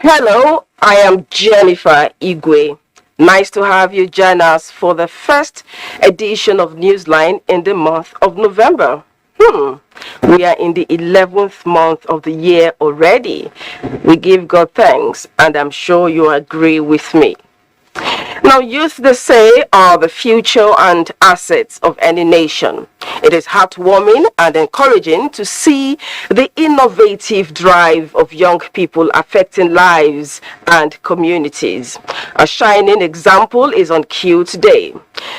Hello, I am Jennifer Igwe. Nice to have you join us for the first edition of Newsline in the month of November. We are in the 11th month of the year already. We give God thanks, and I'm sure you agree with me. Now, youth, they say, are the future and assets of any nation. It is heartwarming and encouraging to see the innovative drive of young people affecting lives and communities. A shining example is on cue today.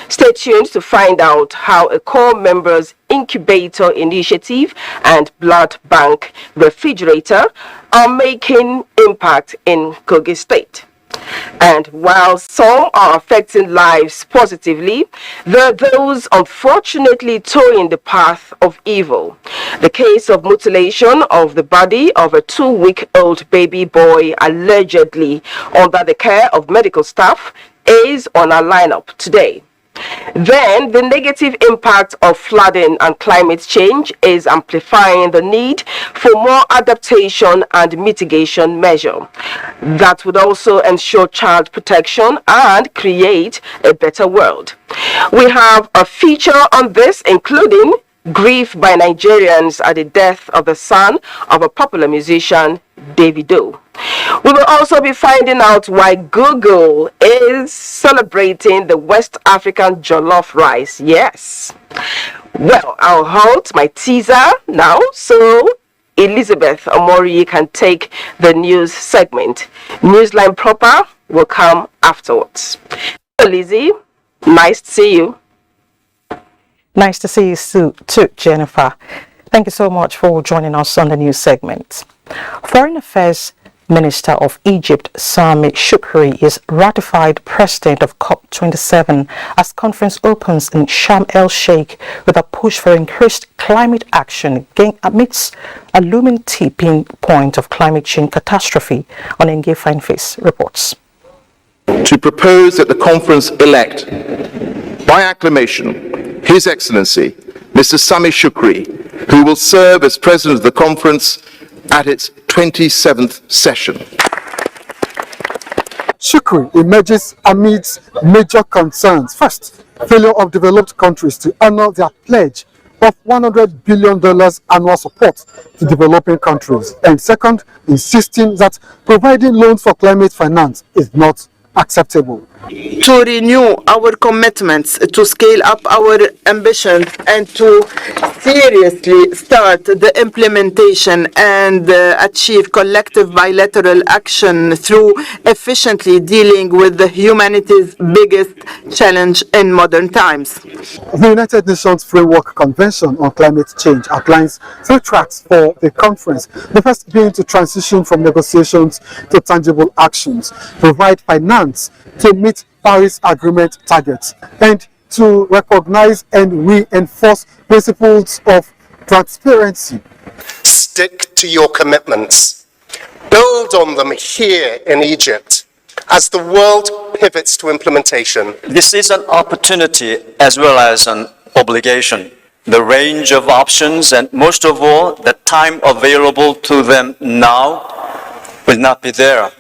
Stay tuned to find out how a core members incubator initiative and blood bank refrigerator are making impact in Kogi State. And while some are affecting lives positively, there are those unfortunately towing the path of evil. The case of mutilation of the body of a 2-week-old baby boy allegedly under the care of medical staff is on our lineup today. Then, the negative impact of flooding and climate change is amplifying the need for more adaptation and mitigation measures that would also ensure child protection and create a better world. We have a feature on this, including grief by Nigerians at the death of the son of a popular musician, Davido. We will also be finding out why Google is celebrating the West African jollof rice. Yes. Well, I'll halt my teaser now so Elizabeth Omori can take the news segment. Newsline proper will come afterwards. Hello, Lizzie. Nice to see you. Nice to see you too, Jennifer. Thank you so much for joining us on the news segment. Foreign Affairs Minister of Egypt, Sami Shukri, is ratified president of COP27 as conference opens in Sharm el-Sheikh with a push for increased climate action amidst a looming tipping point of climate change catastrophe. On Nge Fineface reports. To propose that the conference elect, by acclamation, His Excellency, Mr. Sami Shukri, who will serve as president of the conference at its 27th session. Shukri emerges amidst major concerns. First, failure of developed countries to honor their pledge of $100 billion annual support to developing countries. And second, insisting that providing loans for climate finance is not acceptable. To renew our commitments, to scale up our ambitions, and to seriously start the implementation and achieve collective bilateral action through efficiently dealing with the humanity's biggest challenge in modern times. The United Nations Framework Convention on Climate Change outlines 3 tracks for the conference. The first being to transition from negotiations to tangible actions, provide finance to meet Paris Agreement targets, and to recognize and reinforce principles of transparency. Stick to your commitments. Build on them here in Egypt as the world pivots to implementation. This is an opportunity as well as an obligation. The range of options and most of all, the time available to them now will not be there.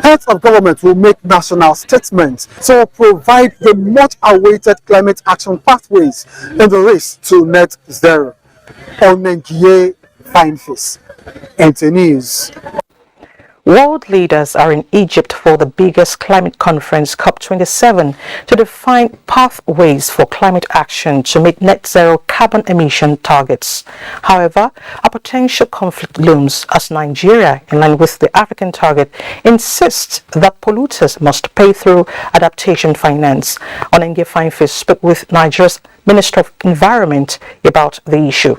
Heads of government will make national statements to provide the much-awaited climate action pathways in the race to net zero. On Nge Fineface, NTA News. World leaders are in Egypt for the biggest climate conference, COP27, to define pathways for climate action to meet net zero carbon emission targets. However, a potential conflict looms as Nigeria, in line with the African target, insists that polluters must pay through adaptation finance. On Nge Fineface spoke with Nigeria's Minister of Environment about the issue.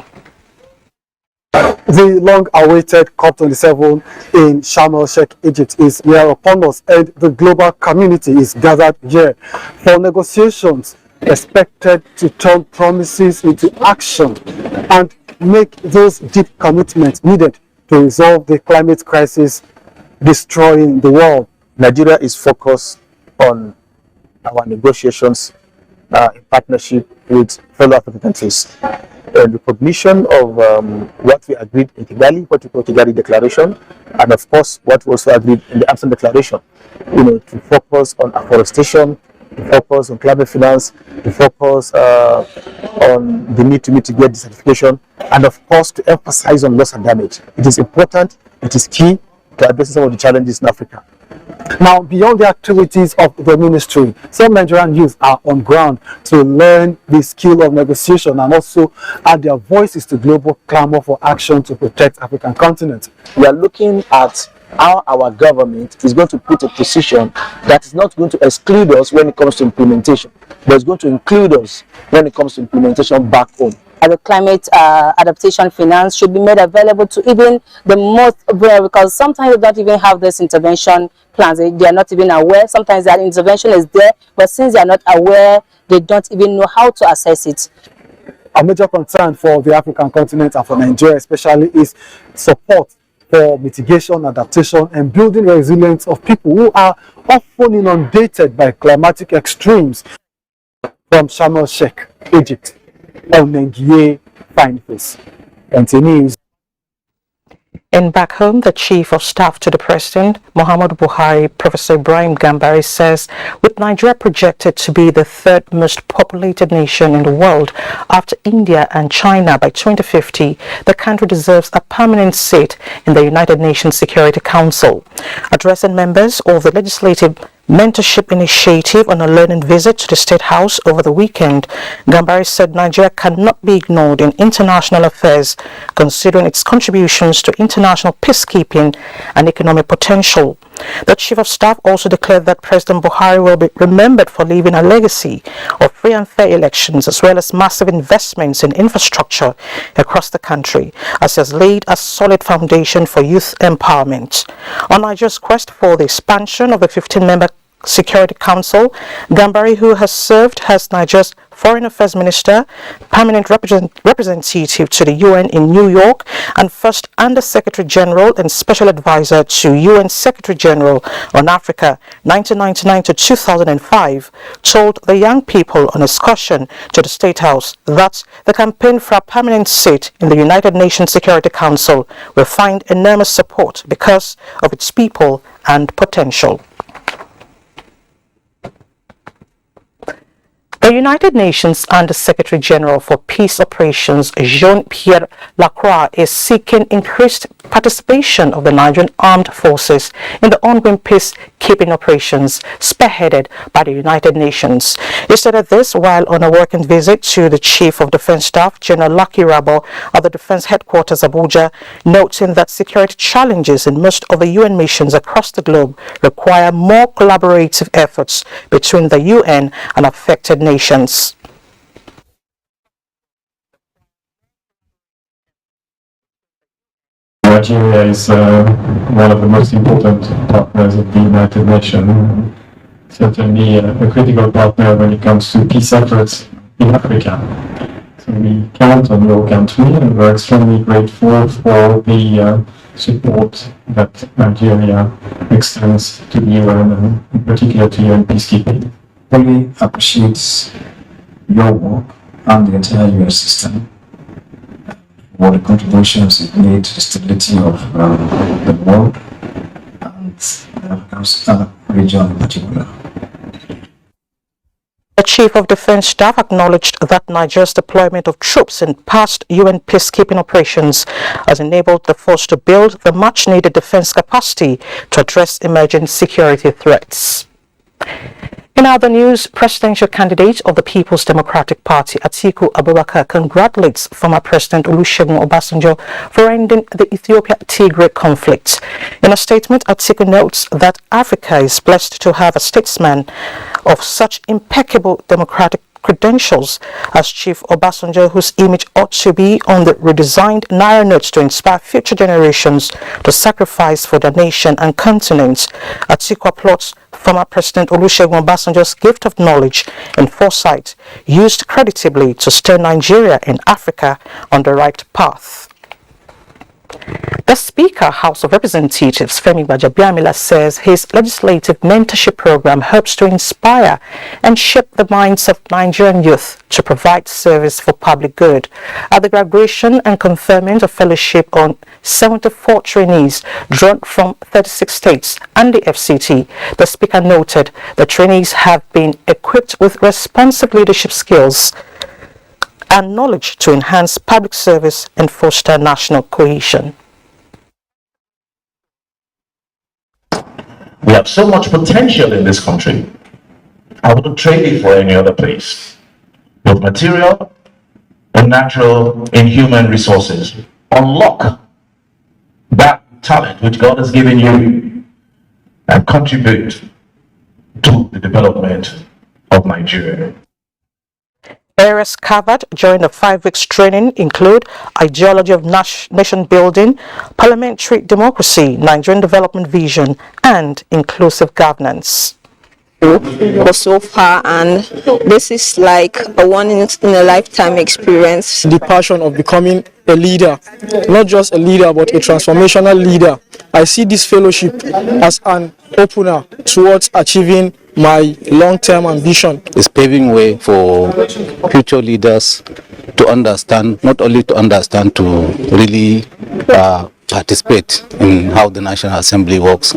The long-awaited COP27 in Sharm el-Sheikh, Egypt is here upon us, and the global community is gathered here for negotiations expected to turn promises into action and make those deep commitments needed to resolve the climate crisis destroying the world. Nigeria is focused on our negotiations in partnership with fellow African countries. Recognition of what we agreed in Kigali, what we call Kigali Declaration, and of course what we also agreed in the Amsterdam Declaration, to focus on afforestation, to focus on climate finance, to focus on the need to mitigate desertification, and of course to emphasize on loss and damage. It is important, it is key to address some of the challenges in Africa. Now, beyond the activities of the ministry, some Nigerian youth are on ground to learn the skill of negotiation and also add their voices to global clamor for action to protect African continent. We are looking at how our government is going to put a position that is not going to exclude us when it comes to implementation, but is going to include us when it comes to implementation back home. The climate adaptation finance should be made available to even the most vulnerable, because sometimes they don't even have this intervention plans. They are not even aware. Sometimes that intervention is there, but since they are not aware, they don't even know how to assess it. A major concern for the African continent and for Nigeria especially is support for mitigation, adaptation, and building resilience of people who are often inundated by climatic extremes. From Sharm el-Sheikh, Egypt, NTA Fine Face, NTA News. And back home, the Chief of Staff to the President, Muhammadu Buhari, Professor Ibrahim Gambari, says with Nigeria projected to be the third most populated nation in the world after India and China by 2050, the country deserves a permanent seat in the United Nations Security Council. Addressing members of the Legislative Mentorship Initiative on a learning visit to the State House over the weekend, Gambari said Nigeria cannot be ignored in international affairs, considering its contributions to international peacekeeping and economic potential. The Chief of Staff also declared that President Buhari will be remembered for leaving a legacy of free and fair elections as well as massive investments in infrastructure across the country, as he has laid a solid foundation for youth empowerment. On Nigeria's quest for the expansion of the 15-member Security Council, Gambari, who has served as Nigeria's Foreign Affairs Minister, permanent representative to the UN in New York, and first Under Secretary General and Special Advisor to UN Secretary General on Africa 1999 to 2005, told the young people on excursion to the State House that the campaign for a permanent seat in the United Nations Security Council will find enormous support because of its people and potential. The United Nations Under-Secretary General for Peace Operations, Jean-Pierre Lacroix, is seeking increased participation of the Nigerian Armed Forces in the ongoing peacekeeping operations spearheaded by the United Nations. He stated this while on a working visit to the Chief of Defense Staff, General Lucky Rabo, of the Defense Headquarters, Abuja, noting that security challenges in most of the UN missions across the globe require more collaborative efforts between the UN and affected nations. Nigeria is one of the most important partners of the United Nations, certainly a critical partner when it comes to peace efforts in Africa. So we count on your country and we're extremely grateful for the support that Nigeria extends to the UN and in particular to UN peacekeeping. Fully appreciates your work and the entire US system for the contributions it made to the stability of the world and the African region in particular. The Chief of Defense Staff acknowledged that Nigeria's deployment of troops in past UN peacekeeping operations has enabled the force to build the much-needed defense capacity to address emerging security threats. In other news, presidential candidate of the People's Democratic Party, Atiku Abubakar, congratulates former President Olusegun Obasanjo for ending the Ethiopia-Tigray conflict. In a statement, Atiku notes that Africa is blessed to have a statesman of such impeccable democratic credentials as Chief Obasanjo, whose image ought to be on the redesigned Naira notes to inspire future generations to sacrifice for their nation and continent. Atiku applauds Former President Olusegun Obasanjo's gift of knowledge and foresight used creditably to steer Nigeria and Africa on the right path. The Speaker, House of Representatives, Femi Gbajabiamila, says his legislative mentorship program helps to inspire and shape the minds of Nigerian youth to provide service for public good. At the graduation and conferment of fellowship on 74 trainees drawn from 36 states and the FCT, the Speaker noted the trainees have been equipped with responsive leadership skills and knowledge to enhance public service and foster national cohesion. We have so much potential in this country. I wouldn't trade it for any other place. Both material and natural and human resources. Unlock that talent which God has given you and contribute to the development of Nigeria. Areas covered during the 5 weeks training include ideology of nation building, parliamentary democracy, Nigerian development vision, and inclusive governance. For so far, and this is like a one-in-a-lifetime experience. The passion of becoming a leader, not just a leader but a transformational leader. I see this fellowship as an opener towards achieving my long-term ambition. It's paving way for future leaders to understand, not only to understand, to really participate in how the National Assembly works.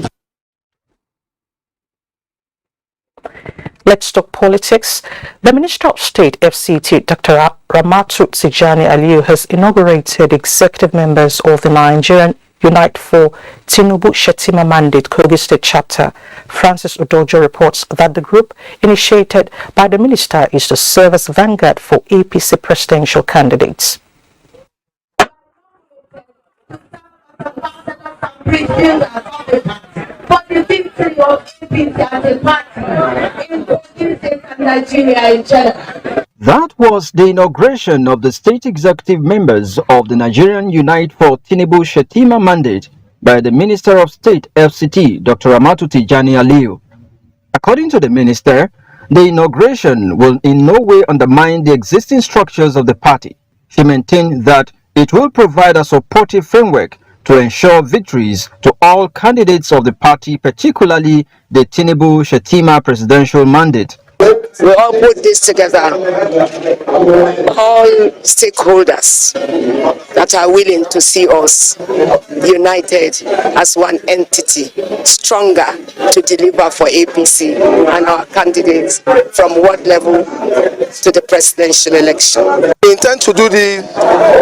Let's talk politics. The Minister of State, FCT, Dr. Ramatu Tijani Aliyu, has inaugurated executive members of the Nigerian Unite for Tinubu Shetima Mandate Kogi State Chapter. Francis Udojo reports that the group initiated by the minister is to serve as vanguard for APC presidential candidates. That was the inauguration of the state executive members of the Nigerian Unite for Tinubu Shetima Mandate by the Minister of State FCT, Dr. Ramatu Tijani Aliyu. According to the minister, the inauguration will in no way undermine the existing structures of the party. She maintained that it will provide a supportive framework to ensure victories to all candidates of the party, particularly the Tinubu Shetima presidential mandate. We all put this together, all stakeholders that are willing to see us united as one entity, stronger to deliver for APC and our candidates from ward level to the presidential election. We intend to do this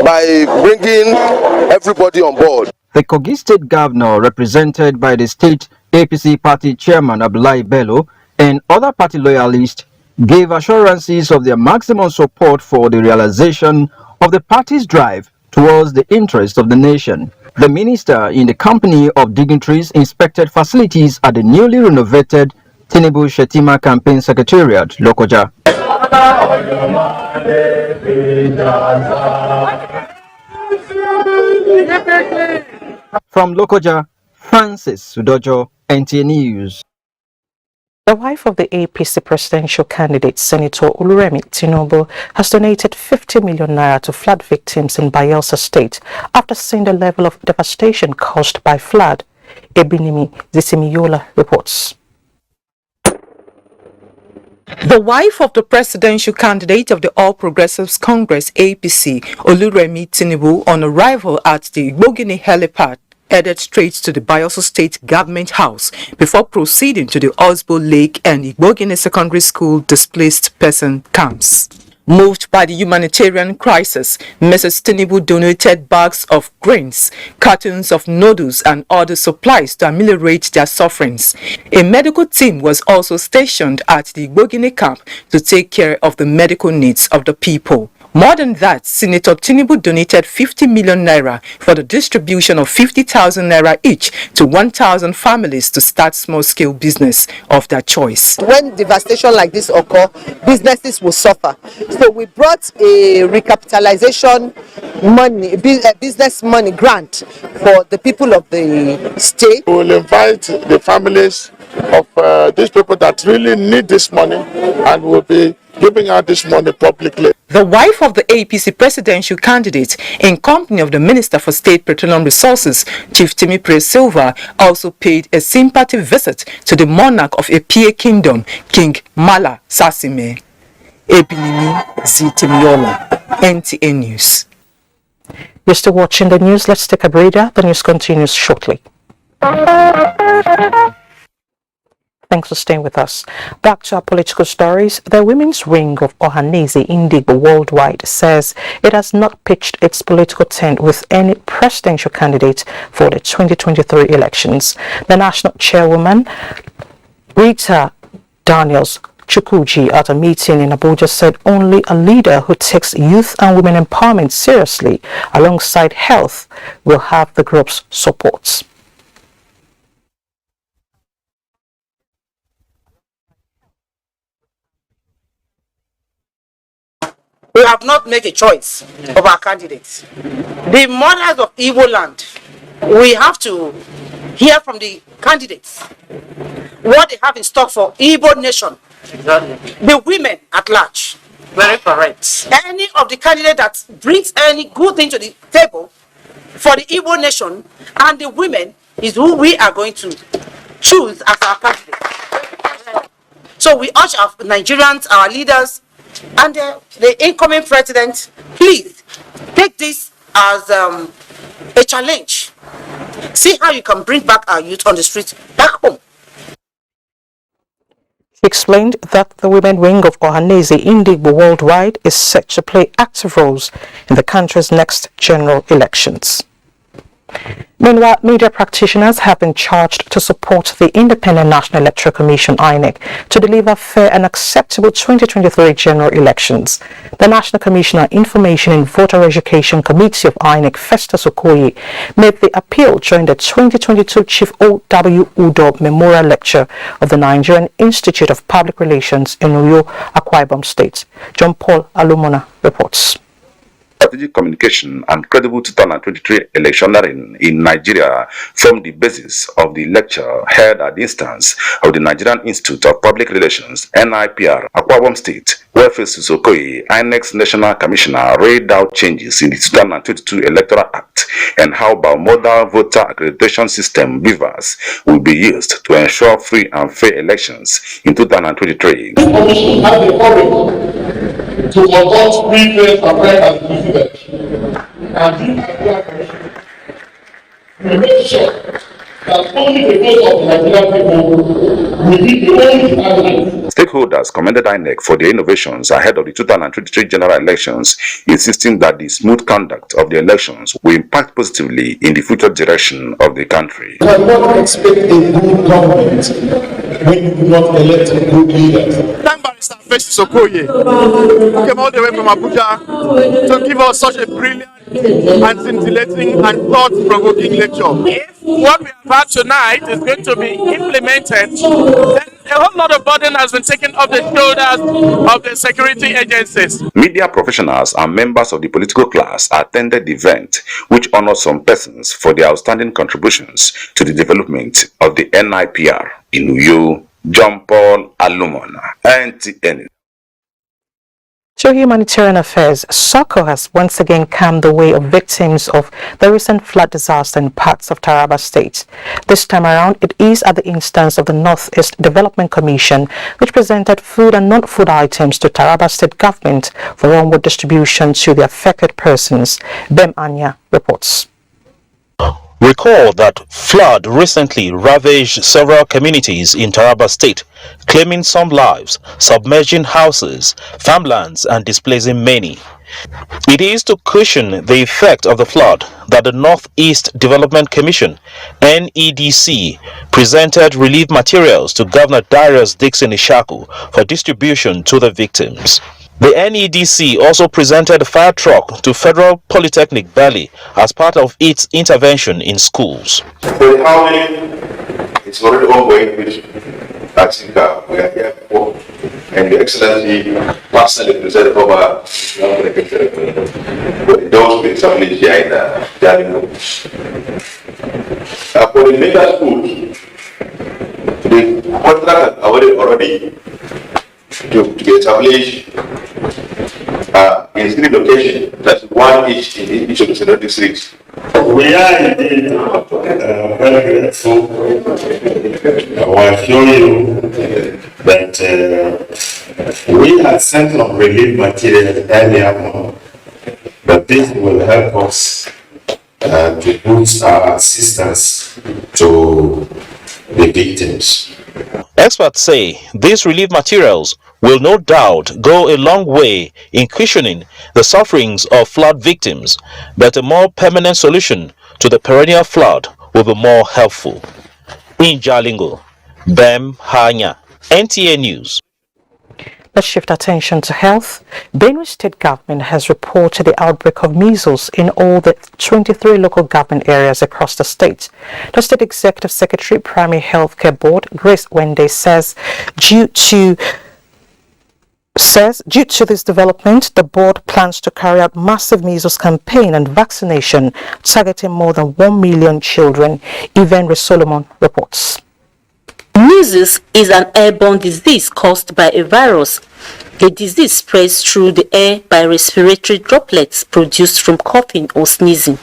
by bringing everybody on board. The Kogi State Governor, represented by the State APC Party Chairman Abdullahi Bello and other party loyalists, gave assurances of their maximum support for the realization of the party's drive towards the interest of the nation. The minister, in the company of dignitaries, inspected facilities at the newly renovated Tinubu Shetima Campaign Secretariat, Lokoja. From Lokoja, Francis Sudojo, NTA News. The wife of the APC presidential candidate, Senator Oluremi Tinubu, has donated 50 million naira to flood victims in Bayelsa State after seeing the level of devastation caused by flood. Ebinimi Zisimiyola reports. The wife of the presidential candidate of the All Progressives Congress, APC, Oluremi Tinubu, on arrival at the Igbogini helipad, headed straight to the Bayelsa State Government House before proceeding to the Osbo Lake and Igbogini Secondary School displaced person camps. Moved by the humanitarian crisis, Mrs. Tinubu donated bags of grains, cartons of noodles and other supplies to ameliorate their sufferings. A medical team was also stationed at the Igbogini camp to take care of the medical needs of the people. More than that, Senator Tinubu donated 50 million naira for the distribution of 50,000 naira each to 1,000 families to start small-scale business of their choice. When devastation like this occurs, businesses will suffer. So we brought a recapitalization money, business money grant for the people of the state. We will invite the families of these people that really need this money, and will be giving out this money publicly. The wife of the APC presidential candidate, in company of the Minister for State Petroleum Resources, Chief Timi Silva, also paid a sympathy visit to the monarch of Epie Kingdom, King Mala Sasime. Ebinimi Zitemiola, NTA News. You're still watching the news. Let's take a breather. The news continues shortly. Thanks for staying with us. Back to our political stories. The women's wing of Ohaneze Indigbo Worldwide says it has not pitched its political tent with any presidential candidate for the 2023 elections. The national chairwoman, Rita Daniels Chukwuji, at a meeting in Abuja, said only a leader who takes youth and women empowerment seriously alongside health will have the group's support. We have not made a choice of our candidates. The mothers of Igbo land, we have to hear from the candidates what they have in stock for Igbo nation. The women at large. Very correct. Any of the candidate that brings any good thing to the table for the Igbo nation and the women is who we are going to choose as our candidate. So we urge our Nigerians, our leaders, and the incoming president, please take this as a challenge. See how you can bring back our youth on the streets back home. He explained that the women wing of Ohaneze Indigbo Worldwide is set to play active roles in the country's next general elections. Meanwhile, media practitioners have been charged to support the Independent National Electoral Commission (INEC) to deliver fair and acceptable 2023 general elections. The National Commissioner Information and Voter Education Committee of INEC, Festus Okoye, made the appeal during the 2022 Chief O.W. Udo Memorial Lecture of the Nigerian Institute of Public Relations in Uyo, Akwa Ibom State. John Paul Alumona reports. Strategic communication and credible 2023 electioneering in Nigeria form the basis of the lecture held at the instance of the Nigerian Institute of Public Relations (NIPR), Akwa Ibom State, where Festus Okoye, INEC's National Commissioner, read out changes in the 2022 Electoral Act and how bimodal voter accreditation system (BVAS) will be used to ensure free and fair elections in 2023. This commission has the courage to conduct free, fair, and fair and inclusive and we make sure that only the vote of the Nigerian people will be the only guideline. Stakeholders commended INEC for their innovations ahead of the 2023 general elections, insisting that the smooth conduct of the elections will impact positively in the future direction of the country. You cannot expect a good government when you do not elect good leaders. Mr. Festus Okoye, who came all the way from Abuja to give us such a brilliant and scintillating and thought-provoking lecture. If what we have had tonight is going to be implemented, then a whole lot of burden has been taken off the shoulders of the security agencies. Media professionals and members of the political class attended the event, which honored some persons for their outstanding contributions to the development of the NIPR in Uyo. John Paul Alumona, NTA. To humanitarian affairs, soccer has once again come the way of victims of the recent flood disaster in parts of Taraba State. This time around, it is at the instance of the Northeast Development Commission, which presented food and non-food items to Taraba State government for onward distribution to the affected persons. Bem Anya reports. Recall that flood recently ravaged several communities in Taraba State, claiming some lives, submerging houses, farmlands, and displacing many. It is to cushion the effect of the flood that the Northeast Development Commission, NEDC, presented relief materials to Governor Darius Dixon Ishaku for distribution to the victims. The NEDC also presented a fire truck to Federal Polytechnic Valley as part of its intervention in schools. The housing is already ongoing, which I think we are here for, and Your Excellency personally presented over those with families here in the for the middle schools, The contract already to be established in 3 locations. That's 1 each in each of the Senate districts. We are indeed very grateful. I will assure you that we had sent some relief material earlier on, but this will help us to boost our assistance to the victims. Experts say these relief materials will no doubt go a long way in cushioning the sufferings of flood victims, but a more permanent solution to the perennial flood will be more helpful. In Jalingo, Bem Hanya, NTA News. Let's shift attention to health. Benue State government has reported the outbreak of measles in all the 23 local government areas across the state. The State Executive Secretary, Primary Healthcare Board, Grace Wende, says due to this development, the board plans to carry out massive measles campaign and vaccination targeting more than 1 million children. Yvonne Solomon reports. Measles is an airborne disease caused by a virus. The disease spreads through the air by respiratory droplets produced from coughing or sneezing.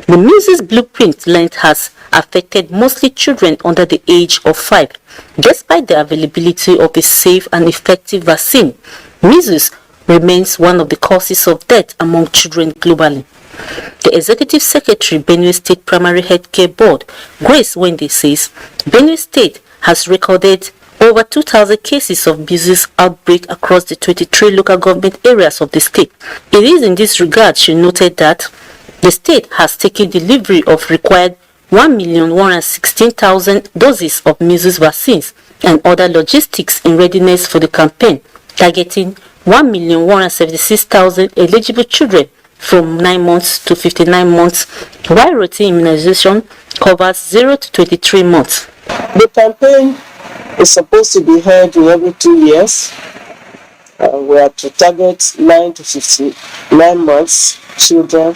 The measles blueprint length has affected mostly children under the age of 5. Despite the availability of a safe and effective vaccine, measles remains one of the causes of death among children globally. The Executive Secretary, Benue State Primary Healthcare Board, Grace Wende, says Benue State has recorded over 2,000 cases of measles outbreak across the 23 local government areas of the state. It is in this regard she noted that the state has taken delivery of required 1,116,000 doses of measles vaccines and other logistics in readiness for the campaign, targeting 1,176,000 eligible children from 9 months to 59 months, while routine immunization covers 0 to 23 months. The campaign is supposed to be held in every 2 years. We are to target 9 to 59 months children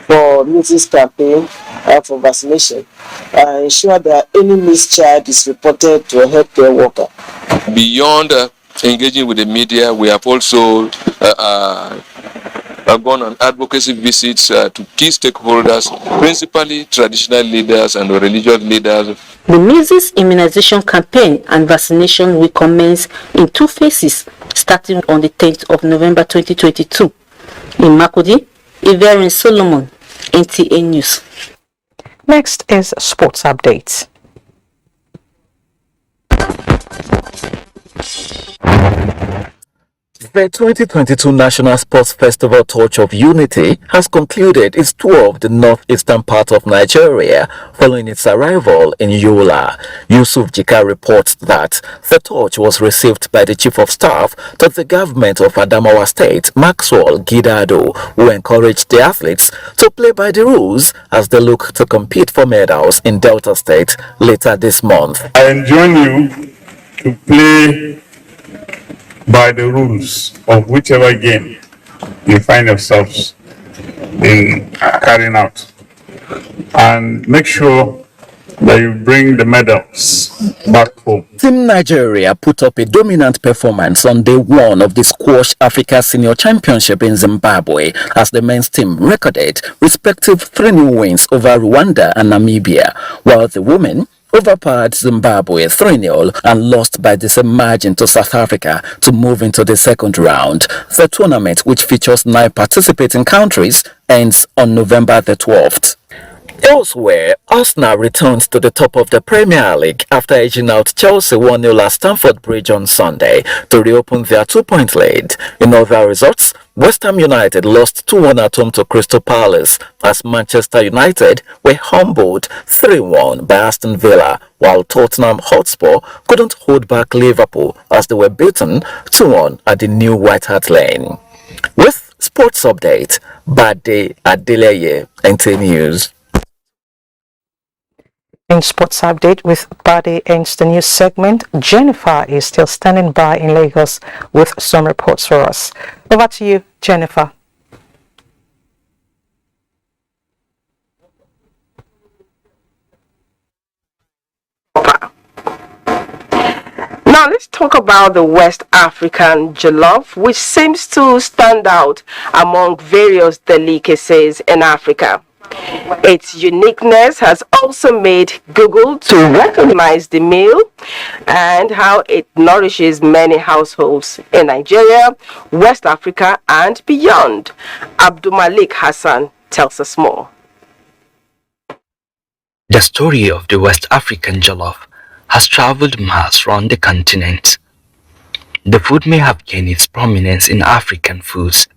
for measles campaign and for vaccination. Ensure that any missed child is reported to a healthcare worker. Beyond engaging with the media, we have also gone on advocacy visits to key stakeholders, principally traditional leaders and religious leaders. The measles immunization campaign and vaccination will commence in 2 phases, starting on the 10th of November 2022. In Makudi, Yvonne Solomon, NTA News. Next is sports updates. The 2022 National Sports Festival Torch of Unity has concluded its tour of the northeastern part of Nigeria following its arrival in Yola. Yusuf Jika reports that the torch was received by the Chief of Staff to the government of Adamawa State, Maxwell Gidado, who encouraged the athletes to play by the rules as they look to compete for medals in Delta State later this month. I enjoin you to play by the rules of whichever game you find yourselves in carrying out, and make sure that you bring the medals back home. Team Nigeria put up a dominant performance on day 1 of the Squash Africa Senior Championship in Zimbabwe as the men's team recorded respective 3 new wins over Rwanda and Namibia, while the women overpowered Zimbabwe 3-0 and lost by the same margin to South Africa to move into the second round. The tournament, which features 9 participating countries, ends on November the 12th. Elsewhere, Arsenal returns to the top of the Premier League after edging out Chelsea 1-0 at Stamford Bridge on Sunday to reopen their 2-point lead. In other results, West Ham United lost 2-1 at home to Crystal Palace as Manchester United were humbled 3-1 by Aston Villa, while Tottenham Hotspur couldn't hold back Liverpool as they were beaten 2-1 at the new White Hart Lane. With sports update, Bade Adeleye, NTA News. In sports update with Bade ends the news segment. Jennifer is still standing by in Lagos with some reports for us. Over to you, Jennifer. Now let's talk about the West African jollof, which seems to stand out among various delicacies in Africa. Its uniqueness has also made Google to recognize the meal and how it nourishes many households in Nigeria, West Africa, and beyond. Abdulmalik Hassan tells us more. The story of the West African jollof has traveled miles around the continent. The food may have gained its prominence in African foods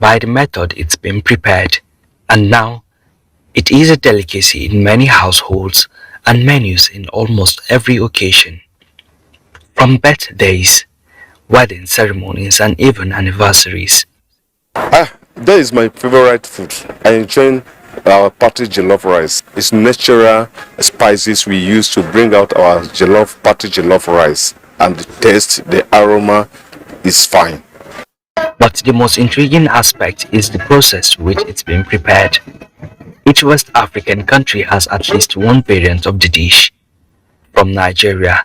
by the method it's been prepared, and now it is a delicacy in many households and menus in almost every occasion. From birthdays, wedding ceremonies, and even anniversaries. That is my favorite food. I enjoy our party jollof rice. It's natural spices we use to bring out our party jollof rice, and the taste, the aroma is fine. But the most intriguing aspect is the process to which it's been prepared. Each West African country has at least one variant of the dish. From Nigeria,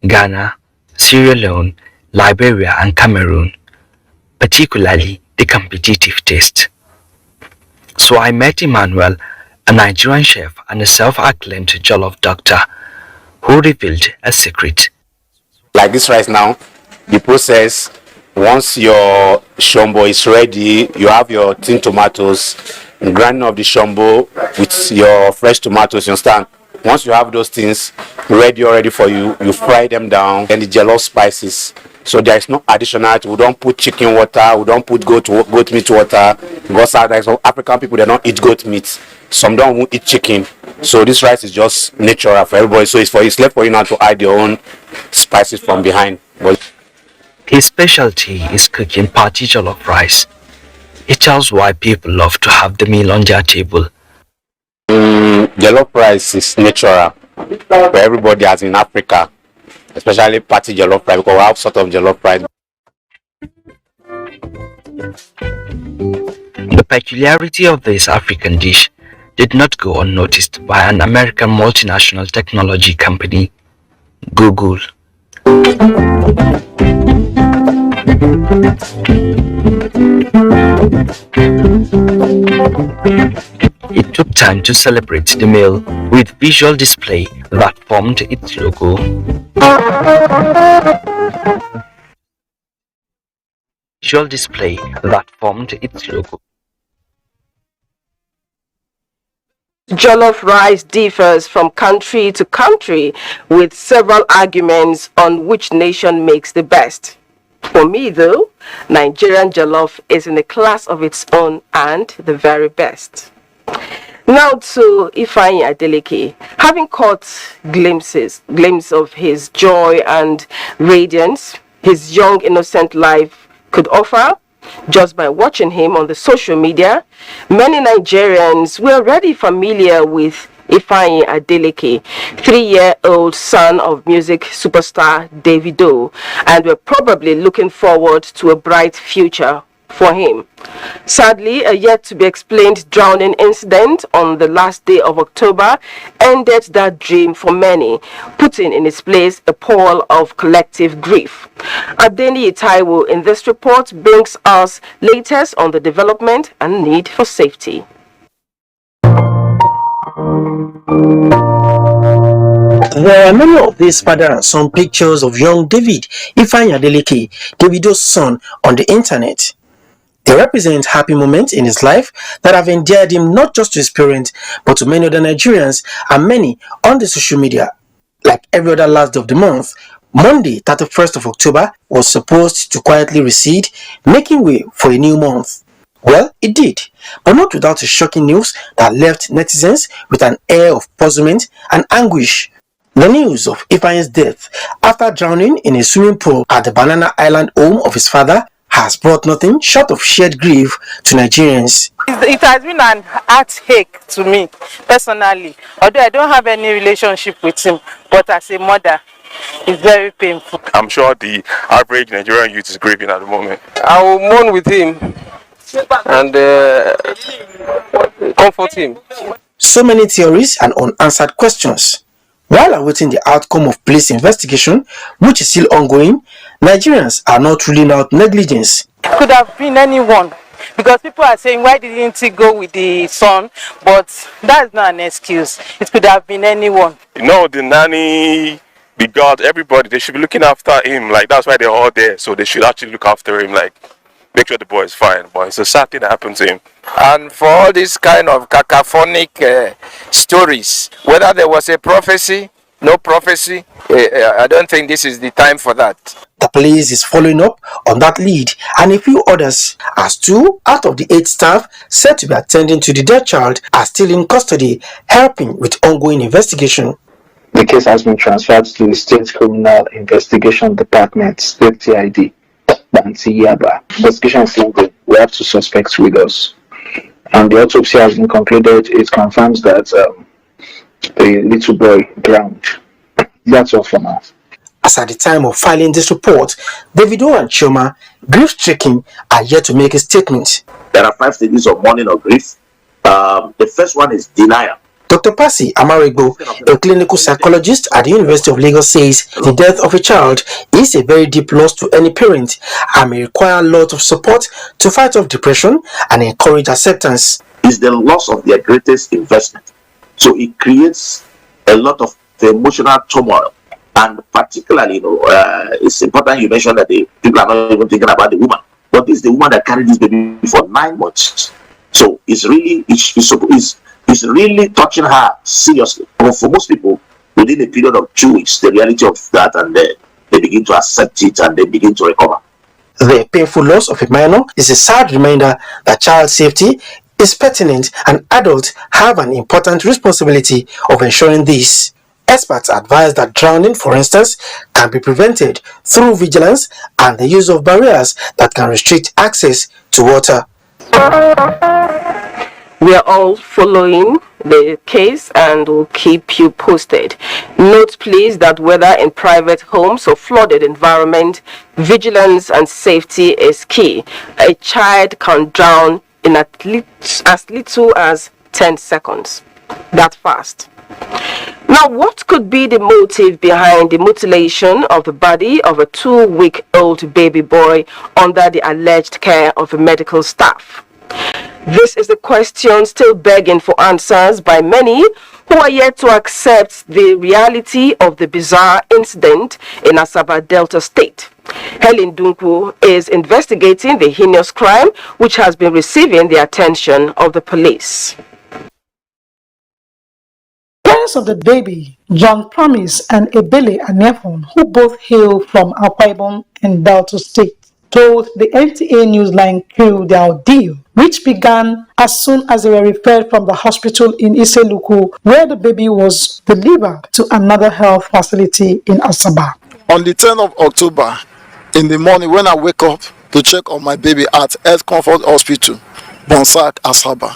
Ghana, Sierra Leone, Liberia, and Cameroon, particularly the competitive taste. So I met Emmanuel, a Nigerian chef and a self-acclaimed jollof doctor, who revealed a secret. Like this rice now, the process, once your shombo is ready, you have your tin tomatoes, grinding of the shombo with your fresh tomatoes, you understand? Once you have those things ready already for you, you fry them down, and the jollof spices. So there is no additional. We don't put chicken water, we don't put goat meat water. Because there some African people, they don't eat goat meat. Some don't eat chicken. So this rice is just natural for everybody. So it's left for you now to add your own spices from behind. His specialty is cooking party jollof rice. He tells why people love to have the meal on their table. Jollof rice is natural for everybody, as in Africa, especially party jollof rice, because we have sort of jollof rice. The peculiarity of this African dish did not go unnoticed by an American multinational technology company, Google. It took time to celebrate the meal with visual display that formed its logo. Jollof rice differs from country to country, with several arguments on which nation makes the best. For me though, Nigerian jollof is in a class of its own and the very best. Now to Ifeanyi Adeleke. Having caught glimpse of his joy and radiance his young innocent life could offer, just by watching him on the social media, many Nigerians were already familiar with Ifeanyi Adeleke, 3-year-old son of music superstar Davido, and were probably looking forward to a bright future for him. Sadly, a yet-to-be-explained drowning incident on the last day of October ended that dream for many, putting in its place a pall of collective grief. Adeni Itaiwo in this report brings us latest on the development and need for safety. There are many of these father and son pictures of young David Ifeanyi Adeleke, Davido's son, on the internet. They represent happy moments in his life that have endeared him not just to his parents, but to many other Nigerians and many on the social media. Like every other last day of the month, Monday, 31st of October, was supposed to quietly recede, making way for a new month. Well, it did, but not without a shocking news that left netizens with an air of puzzlement and anguish. The news of Ifeanyi's death after drowning in a swimming pool at the Banana Island home of his father has brought nothing short of shared grief to Nigerians. It has been an heartache to me personally, although I don't have any relationship with him, but as a mother, it's very painful. I'm sure the average Nigerian youth is grieving at the moment. I will mourn with him and comfort him. So many theories and unanswered questions. While awaiting the outcome of police investigation, which is still ongoing, Nigerians are not ruling out negligence. It could have been anyone, because people are saying, why didn't he go with the son? But that's not an excuse. It could have been anyone. You know, the nanny, the guard, everybody, they should be looking after him. Like, that's why they're all there. So they should actually look after him, like, make sure the boy is fine. But it's a sad thing that happened to him. And for all these kind of cacophonic stories, whether there was a prophecy, no prophecy, I don't think this is the time for that. The police is following up on that lead and a few others, as 2 out of the 8 staff said to be attending to the dead child are still in custody, helping with ongoing investigation. The case has been transferred to the State Criminal Investigation Department, State TID, Banti Yaba. Investigation is ongoing. We have 2 suspects with us. And the autopsy has been concluded. It confirms that the little boy drowned. That's all for now. As at the time of filing this report, Davido and Chioma, grief-stricken, are yet to make a statement. There are 5 stages of mourning or grief. The first one is denial. Dr. Pasi Amarigbo, a clinical psychologist at the University of Lagos, says the death of a child is a very deep loss to any parent and may require a lot of support to fight off depression and encourage acceptance. It's the loss of their greatest investment. So it creates a lot of emotional turmoil. And particularly, it's important you mentioned that the people are not even thinking about the woman. But this is the woman that carried this baby for 9 months. So it's really, it's really touching her seriously. But for most people, within a period of 2 weeks, the reality of that, and they begin to accept it and they begin to recover. The painful loss of a minor is a sad reminder that child safety is pertinent and adults have an important responsibility of ensuring this. Experts advise that drowning, for instance, can be prevented through vigilance and the use of barriers that can restrict access to water. We are all following the case and will keep you posted. Note please that whether in private homes or flooded environment, vigilance and safety is key. A child can drown in as little as 10 seconds. That fast. Now, what could be the motive behind the mutilation of the body of a 2-week-old baby boy under the alleged care of the medical staff? This is the question still begging for answers by many who are yet to accept the reality of the bizarre incident in Asaba Delta State. Helen Dunku is investigating the heinous crime which has been receiving the attention of the police. Parents of the baby, John Promise and Ebele Anefon, who both hail from Akwa Ibom and Delta State, told the NTA Newsline crew their ordeal, which began as soon as they were referred from the hospital in Iseluku, where the baby was delivered to another health facility in Asaba. On the 10th of October, in the morning when I wake up to check on my baby at Health Comfort Hospital, Bonsac, Asaba.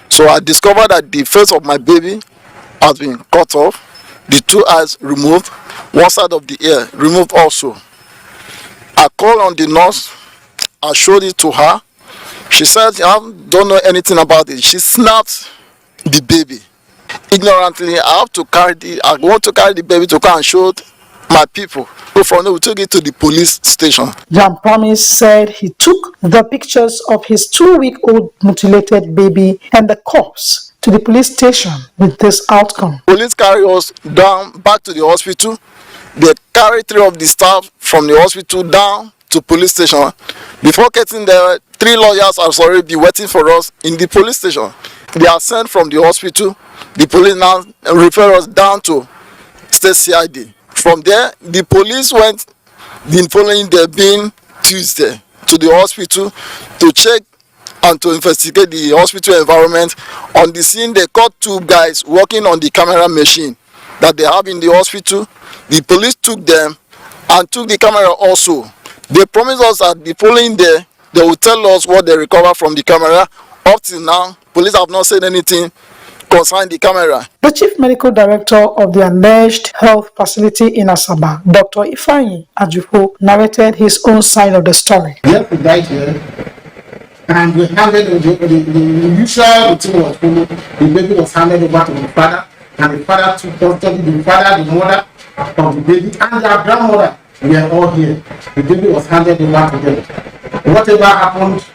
So I discovered that the face of my baby has been cut off, the 2 eyes removed, one side of the ear removed also. I called on the nurse, I showed it to her. She said, I don't know anything about it. She snapped the baby. Ignorantly, I want to carry the baby to come and show my people. So from there, we took it to the police station. John Promise said he took the pictures of his 2-week-old mutilated baby and the corpse to the police station with this outcome. Police carry us down back to the hospital. They carry 3 of the staff from the hospital down to police station. Before getting there, 3 lawyers are already waiting for us in the police station. They are sent from the hospital. The police now refer us down to State CID. From there, the police went the following day, being Tuesday, to the hospital to check and to investigate the hospital environment. On the scene, they caught 2 guys working on the camera machine that they have in the hospital. The police took them and took the camera also. They promised us that the following day, they will tell us what they recovered from the camera. Up till now, police have not said anything concerning the camera. The chief medical director of the alleged health facility in Asaba, Dr. Ifeanyi Ajufo, narrated his own side of the story. Yes, we died here, and we handed the usual routine was followed. The baby was handed over to my father, and the father took custody, the father, the mother of the baby, and their grandmother were all here. The baby was handed over to them. Whatever happened,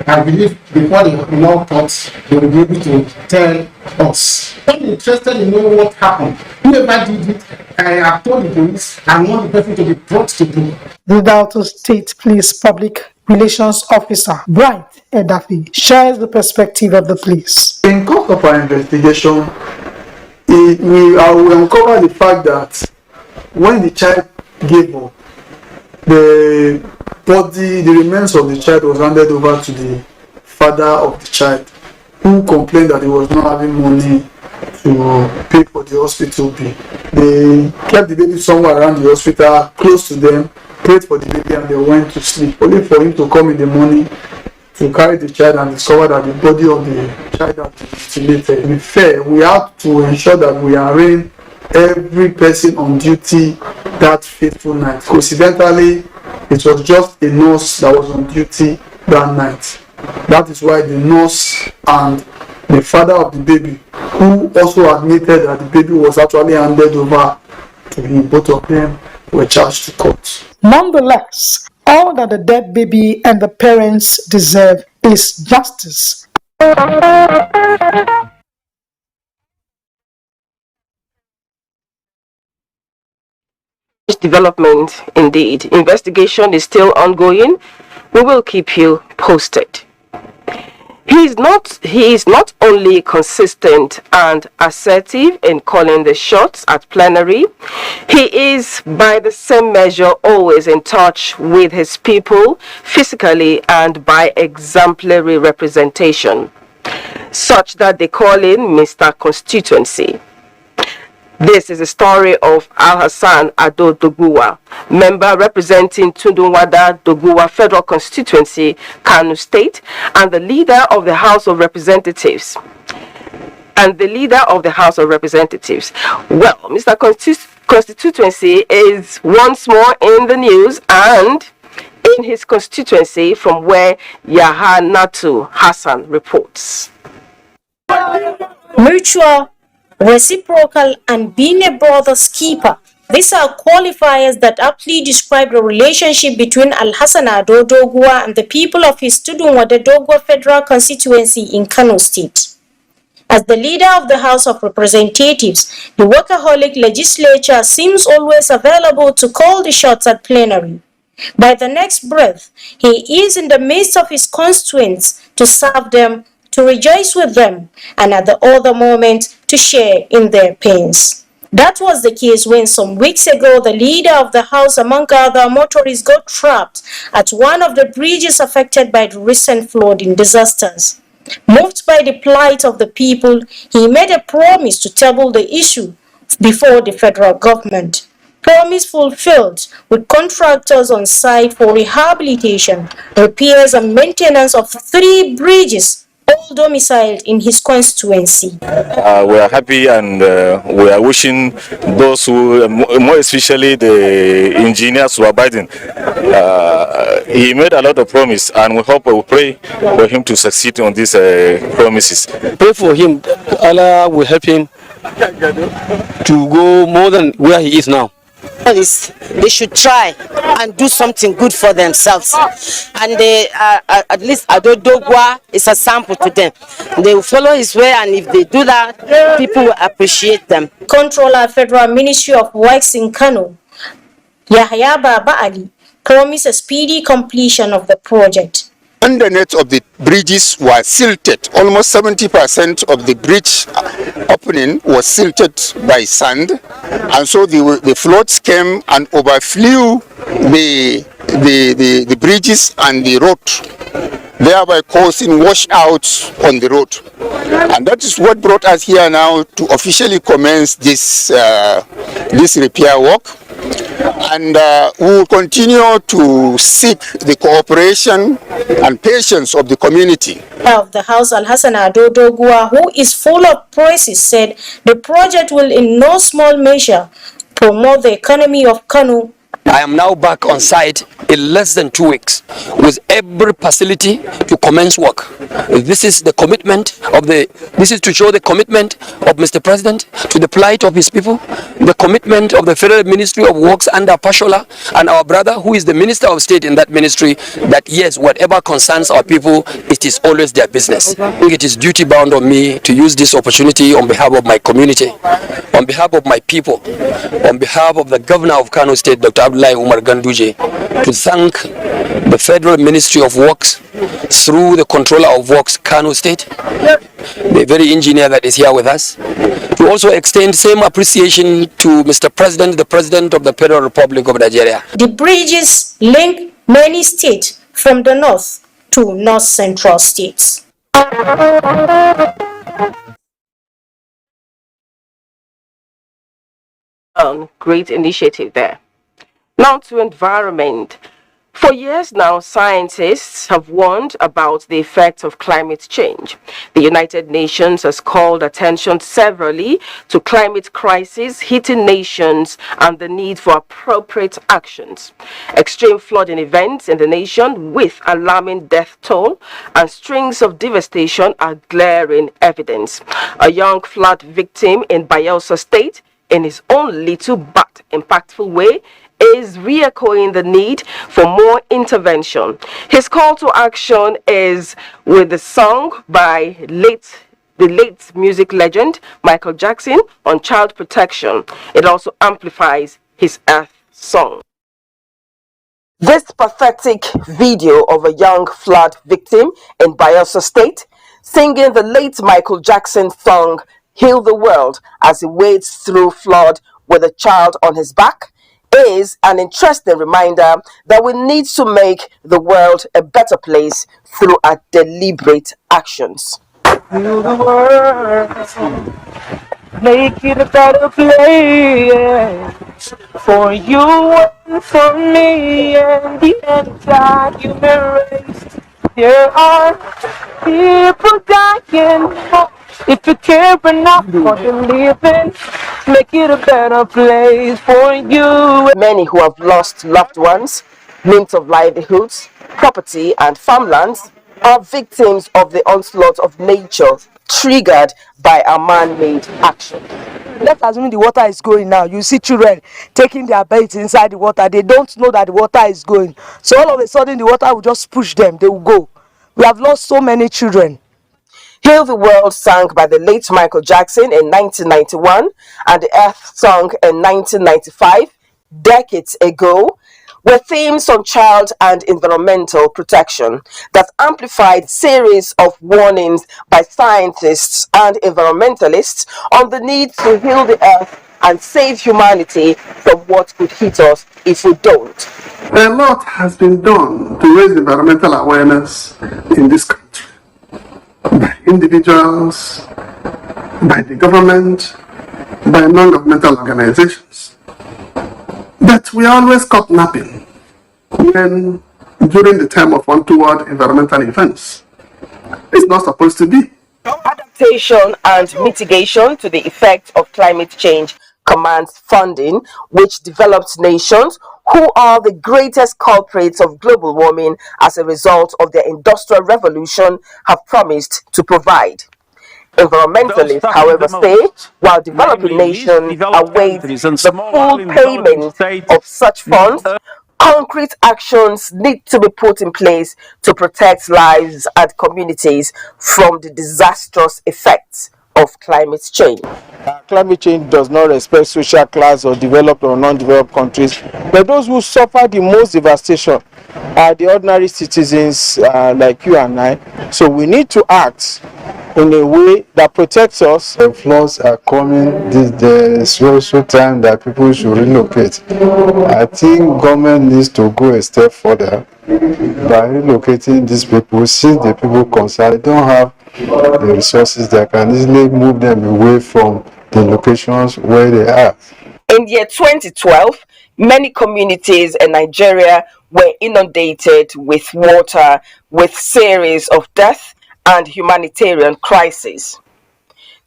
I believe before the law courts, they will be able to tell us. I'm interested in knowing what happened. Whoever did it, I have told the police, I want the person to be brought to book. The Delta State Police Public Relations Officer, Bright Edafi, shares the perspective of the police. In course of our investigation, we uncover the fact that when the child gave up, the remains of the child was handed over to the father of the child, who complained that he was not having money to pay for the hospital bill. They kept the baby somewhere around the hospital, close to them, prayed for the baby, and they went to sleep, only for him to come in the morning to carry the child and discover that the body of the child had been mutilated. To be fair, we have to ensure that we arraign every person on duty that fateful night. Coincidentally, it was just a nurse that was on duty that night. That is why the nurse and the father of the baby, who also admitted that the baby was actually handed over to him, both of them were charged to court. Nonetheless, all that the dead baby and the parents deserve is justice. Development indeed. Investigation is still ongoing. We will keep you posted. He is not only consistent and assertive in calling the shots at plenary, he is by the same measure always in touch with his people physically and by exemplary representation, such that they call him Mr. Constituency. This is the story of Al-Hassan Ado Doguwa, member representing Tundunwada Doguwa Federal Constituency, Kano State, and the leader of the House of Representatives. Well, Mr. Constituency is once more in the news and in his constituency, from where Yahanatu Hassan reports. Mutual, reciprocal, and being a brother's keeper. These are qualifiers that aptly describe the relationship between Al-Hassan Ado Doguwa and the people of his Tudunwada Doguwa Federal Constituency in Kano State. As the leader of the House of Representatives, the workaholic legislature seems always available to call the shots at plenary. By the next breath, he is in the midst of his constituents to serve them, to rejoice with them, and at the other moment to share in their pains. That was the case when some weeks ago the leader of the House, among other motorists, got trapped at one of the bridges affected by the recent flooding disasters. Moved by the plight of the people, he made a promise to table the issue before the federal government. Promise fulfilled, with contractors on site for rehabilitation, repairs and maintenance of 3 bridges, all domiciled in his constituency. We are happy and we are wishing those who, more especially the engineers who are abiding. He made a lot of promise and we hope, we pray for him to succeed on these promises. Pray for him, Allah will help him to go more than where he is now. They should try and do something good for themselves, and they at least Ado Doguwa is a sample to them. They will follow his way, and if they do that, people will appreciate them. Controller Federal Ministry of Works in Kano, Yahya Baba Ali, promised a speedy completion of the project. Underneath of the bridges were silted. Almost 70% of the bridge opening was silted by sand, and so the floods came and overflew the bridges and the road, thereby causing washout on the road. And that is what brought us here now to officially commence this repair work. And we will continue to seek the cooperation and patience of the community. Of the House, Al-Hassan Ado Doguwa, who is full of praises, said the project will in no small measure promote the economy of Kano I am now back on site in less than 2 weeks with every facility to commence work. This is the commitment of this is to show the commitment of Mr. President to the plight of his people, the commitment of the Federal Ministry of Works under Fashola and our brother who is the Minister of State in that ministry, that yes, whatever concerns our people, it is always their business. I think it is duty bound on me to use this opportunity on behalf of my community, on behalf of my people, on behalf of the Governor of Kano State, Dr. Abdullahi Umar Ganduje, to thank the Federal Ministry of Works through the Controller of Works, Kano State, the very engineer that is here with us, to also extend same appreciation to Mr. President, the President of the Federal Republic of Nigeria. The bridges link many states from the north to north central states. Great initiative there. Now to environment. For years now, scientists have warned about the effects of climate change. The United Nations has called attention severally to climate crisis hitting nations and the need for appropriate actions. Extreme flooding events in the nation with alarming death toll and strings of devastation are glaring evidence. A young flood victim in Bayelsa State, in his own little but impactful way, is re-echoing the need for more intervention. His call to action is with the song by the late music legend Michael Jackson on child protection. It also amplifies his Earth song. This pathetic video of a young flood victim in Bayelsa State singing the late Michael Jackson song Heal the World as he wades through flood with a child on his back is an interesting reminder that we need to make the world a better place through our deliberate actions. Heal the world, make it a better place for you and for me and the entire human race. There are people dying. If you care enough for the living, make it a better place for you. Many who have lost loved ones, means of livelihoods, property and farmlands are victims of the onslaught of nature triggered by a man-made action. Let's assume the water is going now. You see children taking their baths inside the water. They don't know that the water is going. So all of a sudden the water will just push them. They will go. We have lost so many children. Heal the World, sung by the late Michael Jackson in 1991 and the Earth song in 1995, decades ago, were themes on child and environmental protection that amplified series of warnings by scientists and environmentalists on the need to heal the earth and save humanity from what could hit us if we don't. A lot has been done to raise environmental awareness in this country. By individuals, by the government, by non-governmental organizations. But we are always caught napping when during the time of untoward environmental events. It's not supposed to be. Adaptation and mitigation to the effect of climate change commands funding, which developed nations who are the greatest culprits of global warming as a result of their industrial revolution have promised to provide. Environmentalists, however, say while developing nations await the full payment of such funds, concrete actions need to be put in place to protect lives and communities from the disastrous effects of climate change. Climate change does not respect social class or developed or non-developed countries, but those who suffer the most devastation are the ordinary citizens like you and I. So we need to act in a way that protects us. The floods are coming. There's also time that people should relocate. I think government needs to go a step further by relocating these people. Since the people concerned don't have the resources, they can easily move them away from the locations where they are. In the year 2012, many communities in Nigeria were inundated with water, with series of death and humanitarian crises.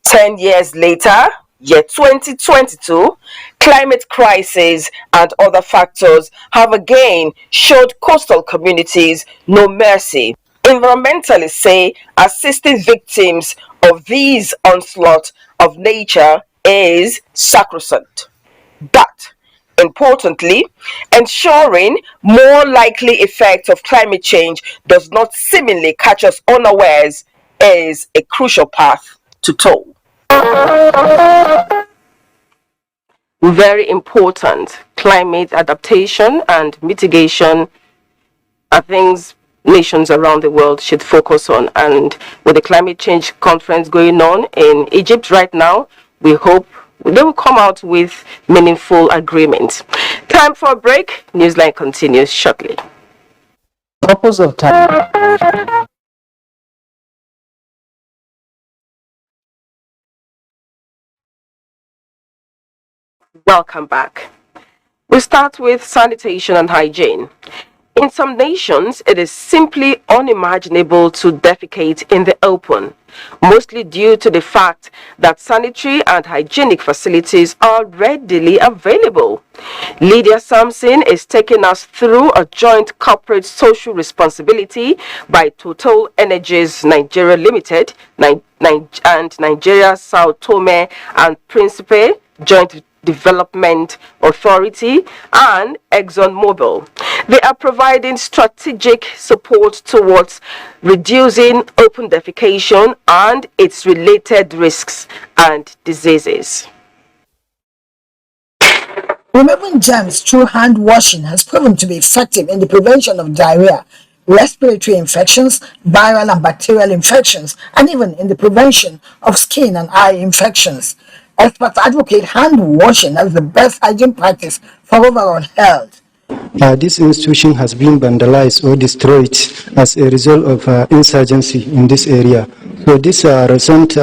10 years later, Yet 2022, climate crisis and other factors have again showed coastal communities no mercy. Environmentalists say assisting victims of these onslaught of nature is sacrosanct. But importantly, ensuring more likely effects of climate change does not seemingly catch us unawares is a crucial path to toe. Very important. Climate adaptation and mitigation are things nations around the world should focus on. And with the climate change conference going on in Egypt right now, we hope they will come out with meaningful agreements. Time for a break. Newsline continues shortly. Purpose of time. Welcome back. We start with sanitation and hygiene. In some nations, it is simply unimaginable to defecate in the open, mostly due to the fact that sanitary and hygienic facilities are readily available. Lydia Sampson is taking us through a joint corporate social responsibility by Total Energies Nigeria Limited and Nigeria Sao Tome and Principe Joint Development Authority and ExxonMobil. They are providing strategic support towards reducing open defecation and its related risks and diseases. Removing germs through hand washing has proven to be effective in the prevention of diarrhea, respiratory infections, viral and bacterial infections, and even in the prevention of skin and eye infections. Experts advocate hand washing as the best hygiene practice for overall health. This institution has been vandalized or destroyed as a result of insurgency in this area. So this recent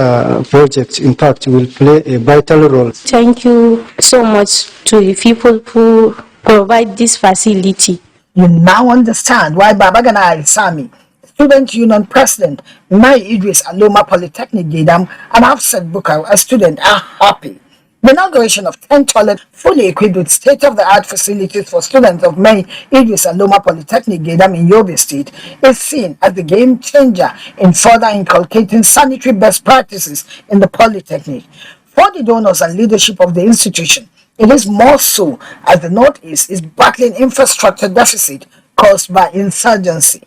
project, in fact, will play a vital role. Thank you so much to the people who provide this facility. You now understand why Babagana Sami, Student Union President, Mai Idris Aloma Polytechnic Gedam, and Hafsat Bukar, a student, are happy. The inauguration of 10 toilets fully equipped with state-of-the-art facilities for students of Mai Idris Aloma Polytechnic Gedam in Yobe State is seen as the game changer in further inculcating sanitary best practices in the Polytechnic. For the donors and leadership of the institution, it is more so as the Northeast is battling infrastructure deficit caused by insurgency.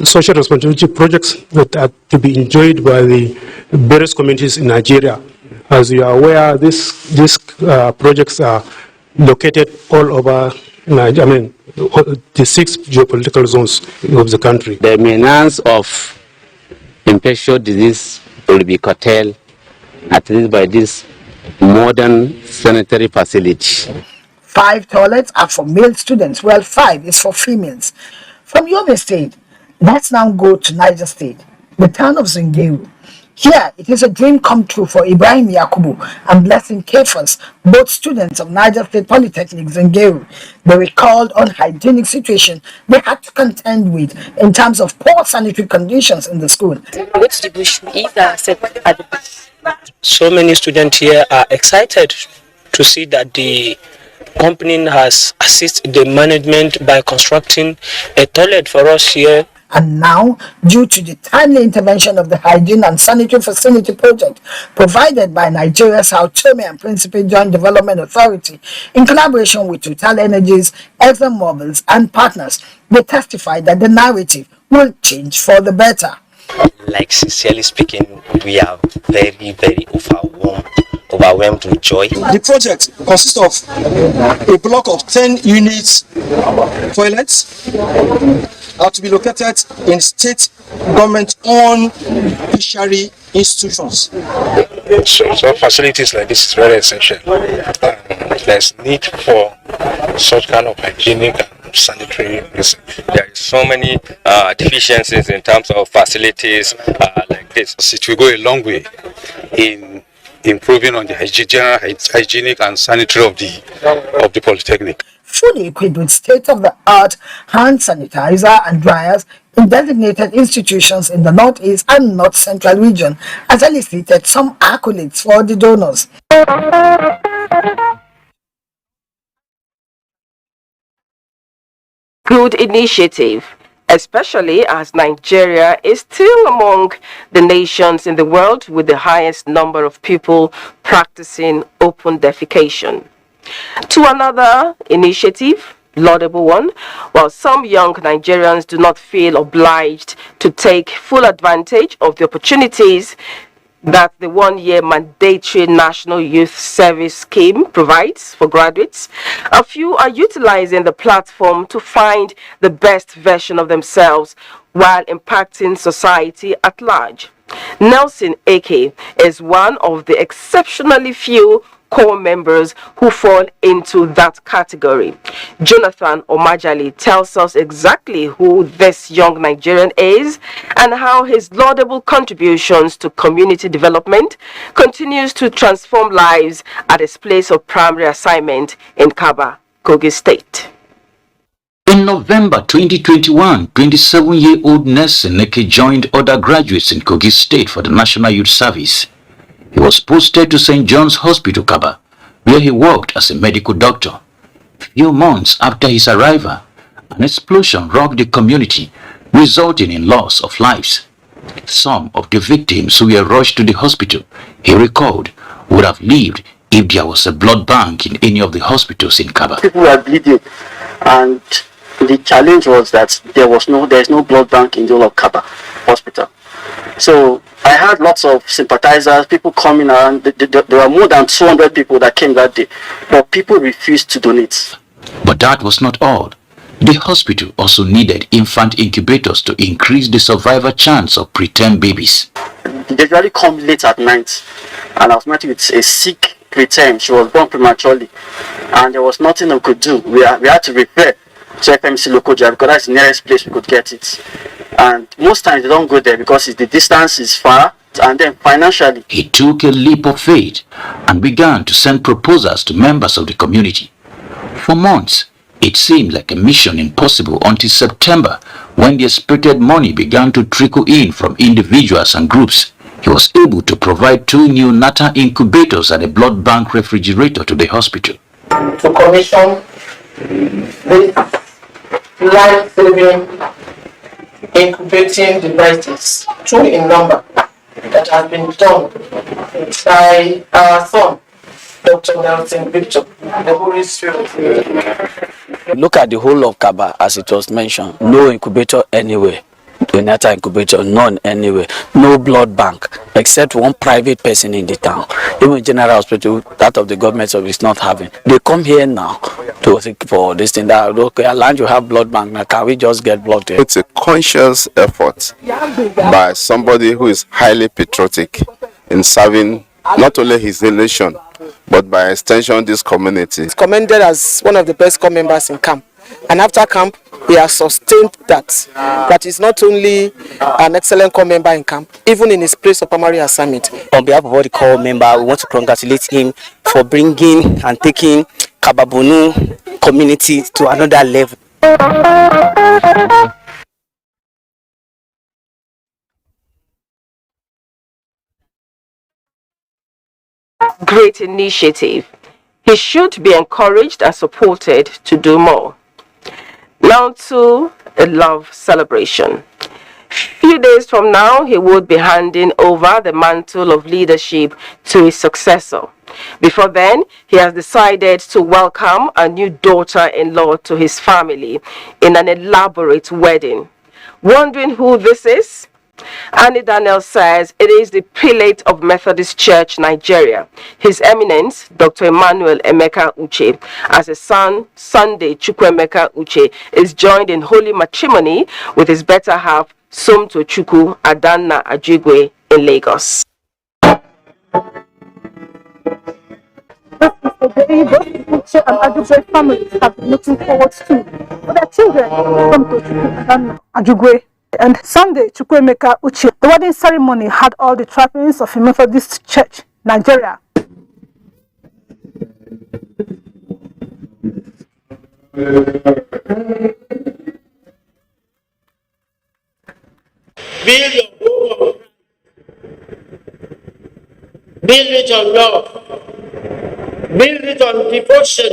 Social responsibility projects that are to be enjoyed by the various communities in Nigeria. As you are aware, these projects are located all over Nigeria, the 6 geopolitical zones of the country. The menace of infectious disease will be curtailed at least by this modern sanitary facility. 5 toilets are for male students, while 5 is for females. From Yobe State, let's now go to Niger State, the town of Zungeru. Here, it is a dream come true for Ibrahim Yakubu and Blessing Kefas, both students of Niger State Polytechnic Zungeru. They recalled unhygienic situation they had to contend with in terms of poor sanitary conditions in the school. So many students here are excited to see that the company has assisted the management by constructing a toilet for us here. And now, due to the timely intervention of the Hygiene and Sanitary Facility Project provided by Nigeria's Sao Tome and Principe Joint Development Authority in collaboration with Total Energies, ExxonMobil and partners, they testified that the narrative will change for the better. Like sincerely speaking, we are very, very overwhelmed with joy. The project consists of a block of 10 units toilets are to be located in state government-owned tertiary institutions. So facilities like this is very essential. There's need for such kind of hygienic and sanitary reason. There is so many deficiencies in terms of facilities like this. It will go a long way in improving on the general hygienic and sanitary of the Polytechnic. Fully equipped with state-of-the-art hand sanitizer and dryers, in designated institutions in the Northeast and North Central region, has elicited some accolades for the donors. Good initiative, especially as Nigeria is still among the nations in the world with the highest number of people practicing open defecation. To another initiative, laudable one, while some young Nigerians do not feel obliged to take full advantage of the opportunities that the one-year mandatory National Youth Service Scheme provides for graduates, a few are utilizing the platform to find the best version of themselves while impacting society at large. Nelson Ake is one of the exceptionally few core members who fall into that category. Jonathan Omajali tells us exactly who this young Nigerian is and how his laudable contributions to community development continues to transform lives at his place of primary assignment in Kaba, Kogi State. In November 2021, 27-year-old Nelson Eke joined other graduates in Kogi State for the National Youth Service. He was posted to St. John's Hospital, Kaba, where he worked as a medical doctor. Few months after his arrival, an explosion rocked the community, resulting in loss of lives. Some of the victims who were rushed to the hospital, he recalled, would have lived if there was a blood bank in any of the hospitals in Kaba. People were bleeding, and the challenge was that there is no blood bank in the whole of Kaba hospital. So I had lots of sympathizers, people coming around. There were more than 200 people that came that day, but people refused to donate. But that was not all. The hospital also needed infant incubators to increase the survival chance of preterm babies. They usually come late at night, and I was met with a sick preterm. She was born prematurely, and there was nothing we could do. We had to refer to FMC Lokoja because that's the nearest place we could get it. And most times they don't go there because the distance is far, and then financially. He took a leap of faith and began to send proposals to members of the community. For months, it seemed like a mission impossible until September, when the expected money began to trickle in from individuals and groups. He was able to provide 2 new neonatal incubators and a blood bank refrigerator to the hospital. To commission the life-saving incubating devices, 2 in number, that has been done by our son, Dr. Nelson Victor, the Holy Spirit. Look at the whole of Kaba, as it was mentioned. No incubator anywhere. Neonatal incubator, none anywhere. No blood bank, except one private person in the town. Even General Hospital, that of the government service, not having. They come here now to seek for this thing. That okay, land you have blood bank. Now can we just get blood there? It's a conscious effort by somebody who is highly patriotic in serving not only his nation, but by extension this community. He's commended as one of the best corps members in camp, and after camp he has sustained that is not only an excellent corps member in camp, even in his place of primary assignment. On behalf of all the corps members, we want to congratulate him for bringing and taking Kababonu community to another level. Great initiative. He should be encouraged and supported to do more. Now to a love celebration. Few days from now, he would be handing over the mantle of leadership to his successor. Before then, he has decided to welcome a new daughter-in-law to his family in an elaborate wedding. Wondering who this is? Annie Daniel says it is the prelate of Methodist Church, Nigeria, His Eminence, Dr. Emmanuel Emeka Uche, as his son, Sunday Chukwuemeka Uche, is joined in holy matrimony with his better half, Somto Chukwu Adanna Ajigwe, in Lagos. This is the day both Uche and Ajigwe families have been looking forward to for their children, Somto Chukwu Adanna Ajigwe and Sunday Chukwuemeka Uche. The wedding ceremony had all the trappings of a Methodist Church, Nigeria. Build your home on Christ. Build it on love. Build it on devotion,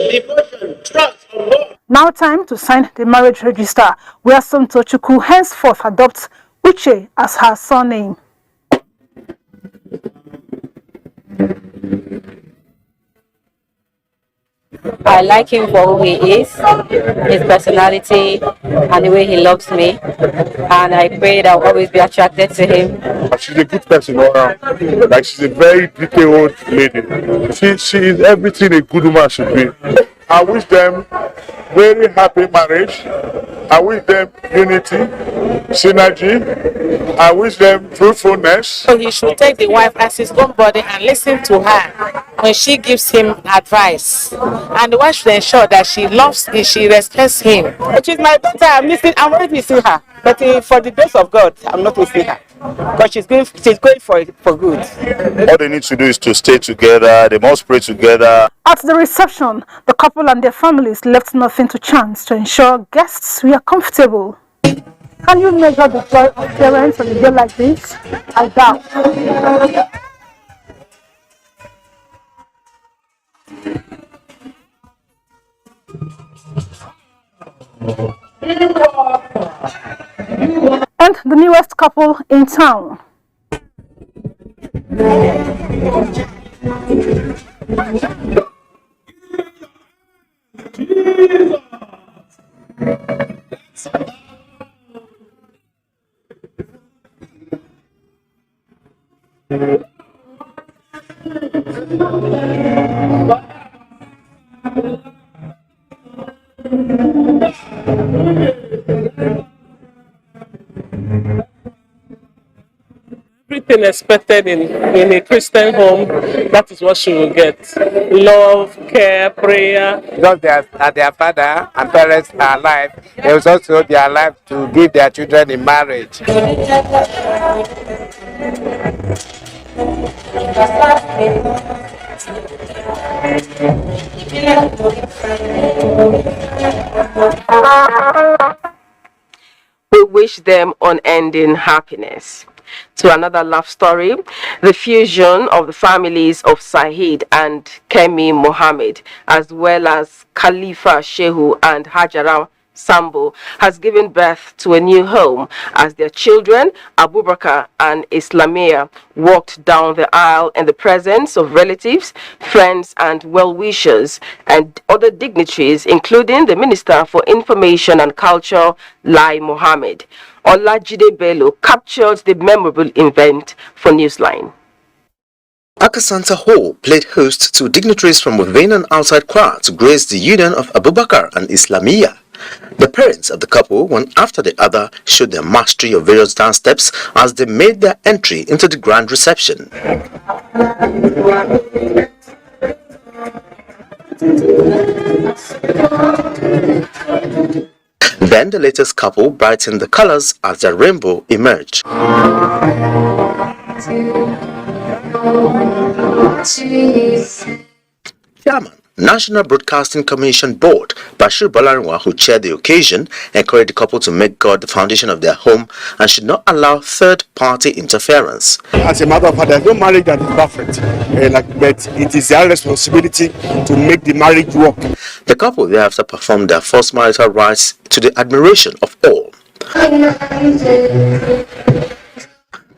trust on God. Now time to sign the marriage register, where Somtochukwu henceforth adopts Uche as her surname. I like him for who he is, his personality, and the way he loves me. And I pray that I'll always be attracted to him. She's a good person all around. Like, she's a very detailed lady. She is everything a good woman should be. I wish them very happy marriage. I wish them unity, synergy. I wish them fruitfulness. So he should take the wife as his own body and listen to her when she gives him advice. And the wife should ensure that she loves him, she respects him. She's my daughter. I'm already missing her. But for the grace of God, I'm not missing her. Because she's going for good. All they need to do is to stay together. They must pray together. At the reception, the couple and their families left nothing to chance to ensure guests were comfortable. Can you measure the joy of parents on a day like this? I doubt. And the newest couple in town. Everything expected in a Christian home, that is what she will get. Love, care, prayer. Because their father and parents are alive, they will also be alive to give their children in marriage. We wish them unending happiness. To another love story, the fusion of the families of Saheed and Kemi Mohammed, as well as Khalifa Shehu and Hajara Sambo, has given birth to a new home as their children, Abubakar and Islamia, walked down the aisle in the presence of relatives, friends and well-wishers and other dignitaries, including the Minister for Information and Culture, Lai Mohammed. Olajide Bello captured the memorable event for Newsline. Akasanta Hall played host to dignitaries from within and outside Kwa to grace the union of Abubakar and Islamia. The parents of the couple, one after the other, showed their mastery of various dance steps as they made their entry into the grand reception. Then the latest couple brightened the colors as their rainbow emerged. Chairman, National Broadcasting Commission Board, Bashir Bolarinwa, who chaired the occasion, encouraged the couple to make God the foundation of their home and should not allow third-party interference. As a matter of fact, there's no marriage that is perfect, but it is their responsibility to make the marriage work. The couple thereafter performed their first marital rites to the admiration of all.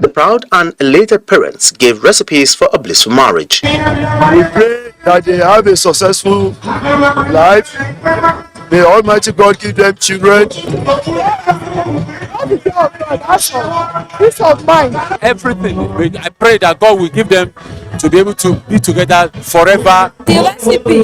The proud and elated parents gave recipes for a blissful marriage. We pray that they have a successful life. May Almighty God give them children. Peace of mind. Everything. I pray that God will give them to be able to be together forever. The recipe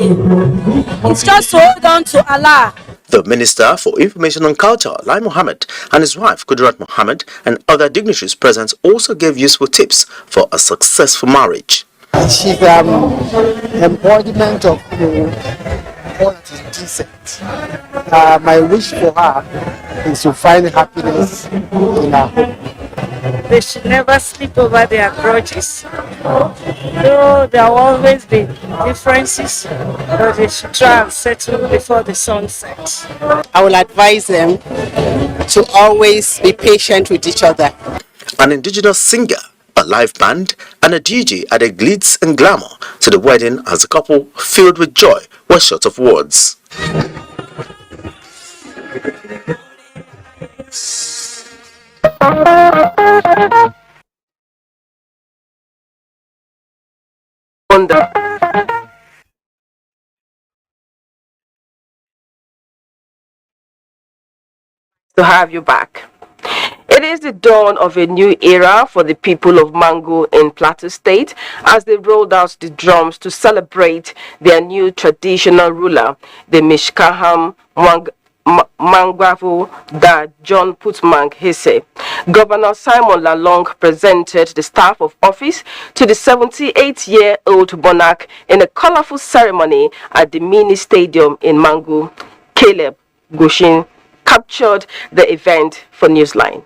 is just to hold on to Allah. The Minister for Information and Culture, Lai Mohammed, and his wife, Kudrat Mohammed, and other dignitaries present also gave useful tips for a successful marriage. She's embodiment of all that is decent. My wish for her is to find happiness in her home. They should never sleep over their grudges. Though there will always be differences, but they should try and settle before the sun sets. I will advise them to always be patient with each other. an indigenous singer, a live band, and a DJ added glitz and glamour to the wedding as the couple, filled with joy, were short of words. To have you back. It is the dawn of a new era for the people of Mangu in Plateau State as they rolled out the drums to celebrate their new traditional ruler, the Mishkaham Mangwavu Da John Putmang Hisse. Governor Simon Lalong presented the staff of office to the 78-year-old monarch in a colorful ceremony at the mini stadium in Mangu. Caleb Goshin captured the event for Newsline.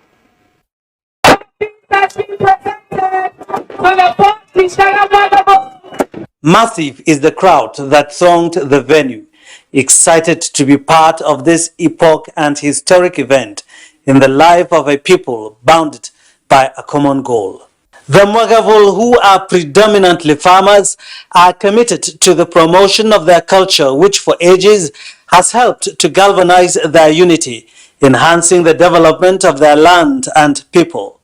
Massive is the crowd that thronged the venue, excited to be part of this epoch and historic event in the life of a people bounded by a common goal. The Mwagavul, who are predominantly farmers, are committed to the promotion of their culture, which for ages has helped to galvanize their unity, enhancing the development of their land and people.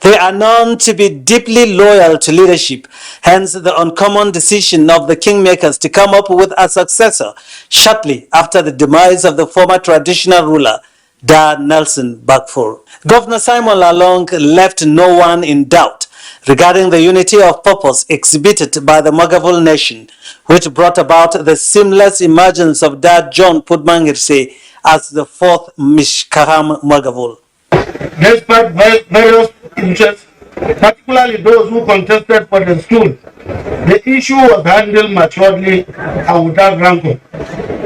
They are known to be deeply loyal to leadership, hence the uncommon decision of the kingmakers to come up with a successor shortly after the demise of the former traditional ruler, Da Nelson Bakfor. Governor Simon Lalong left no one in doubt regarding the unity of purpose exhibited by the Mwagavul nation, which brought about the seamless emergence of Da John Putmangirse as the fourth Mishkaham Mwagavul. Despite various interests, particularly those who contested for the stool, the issue was handled maturely and without rancor.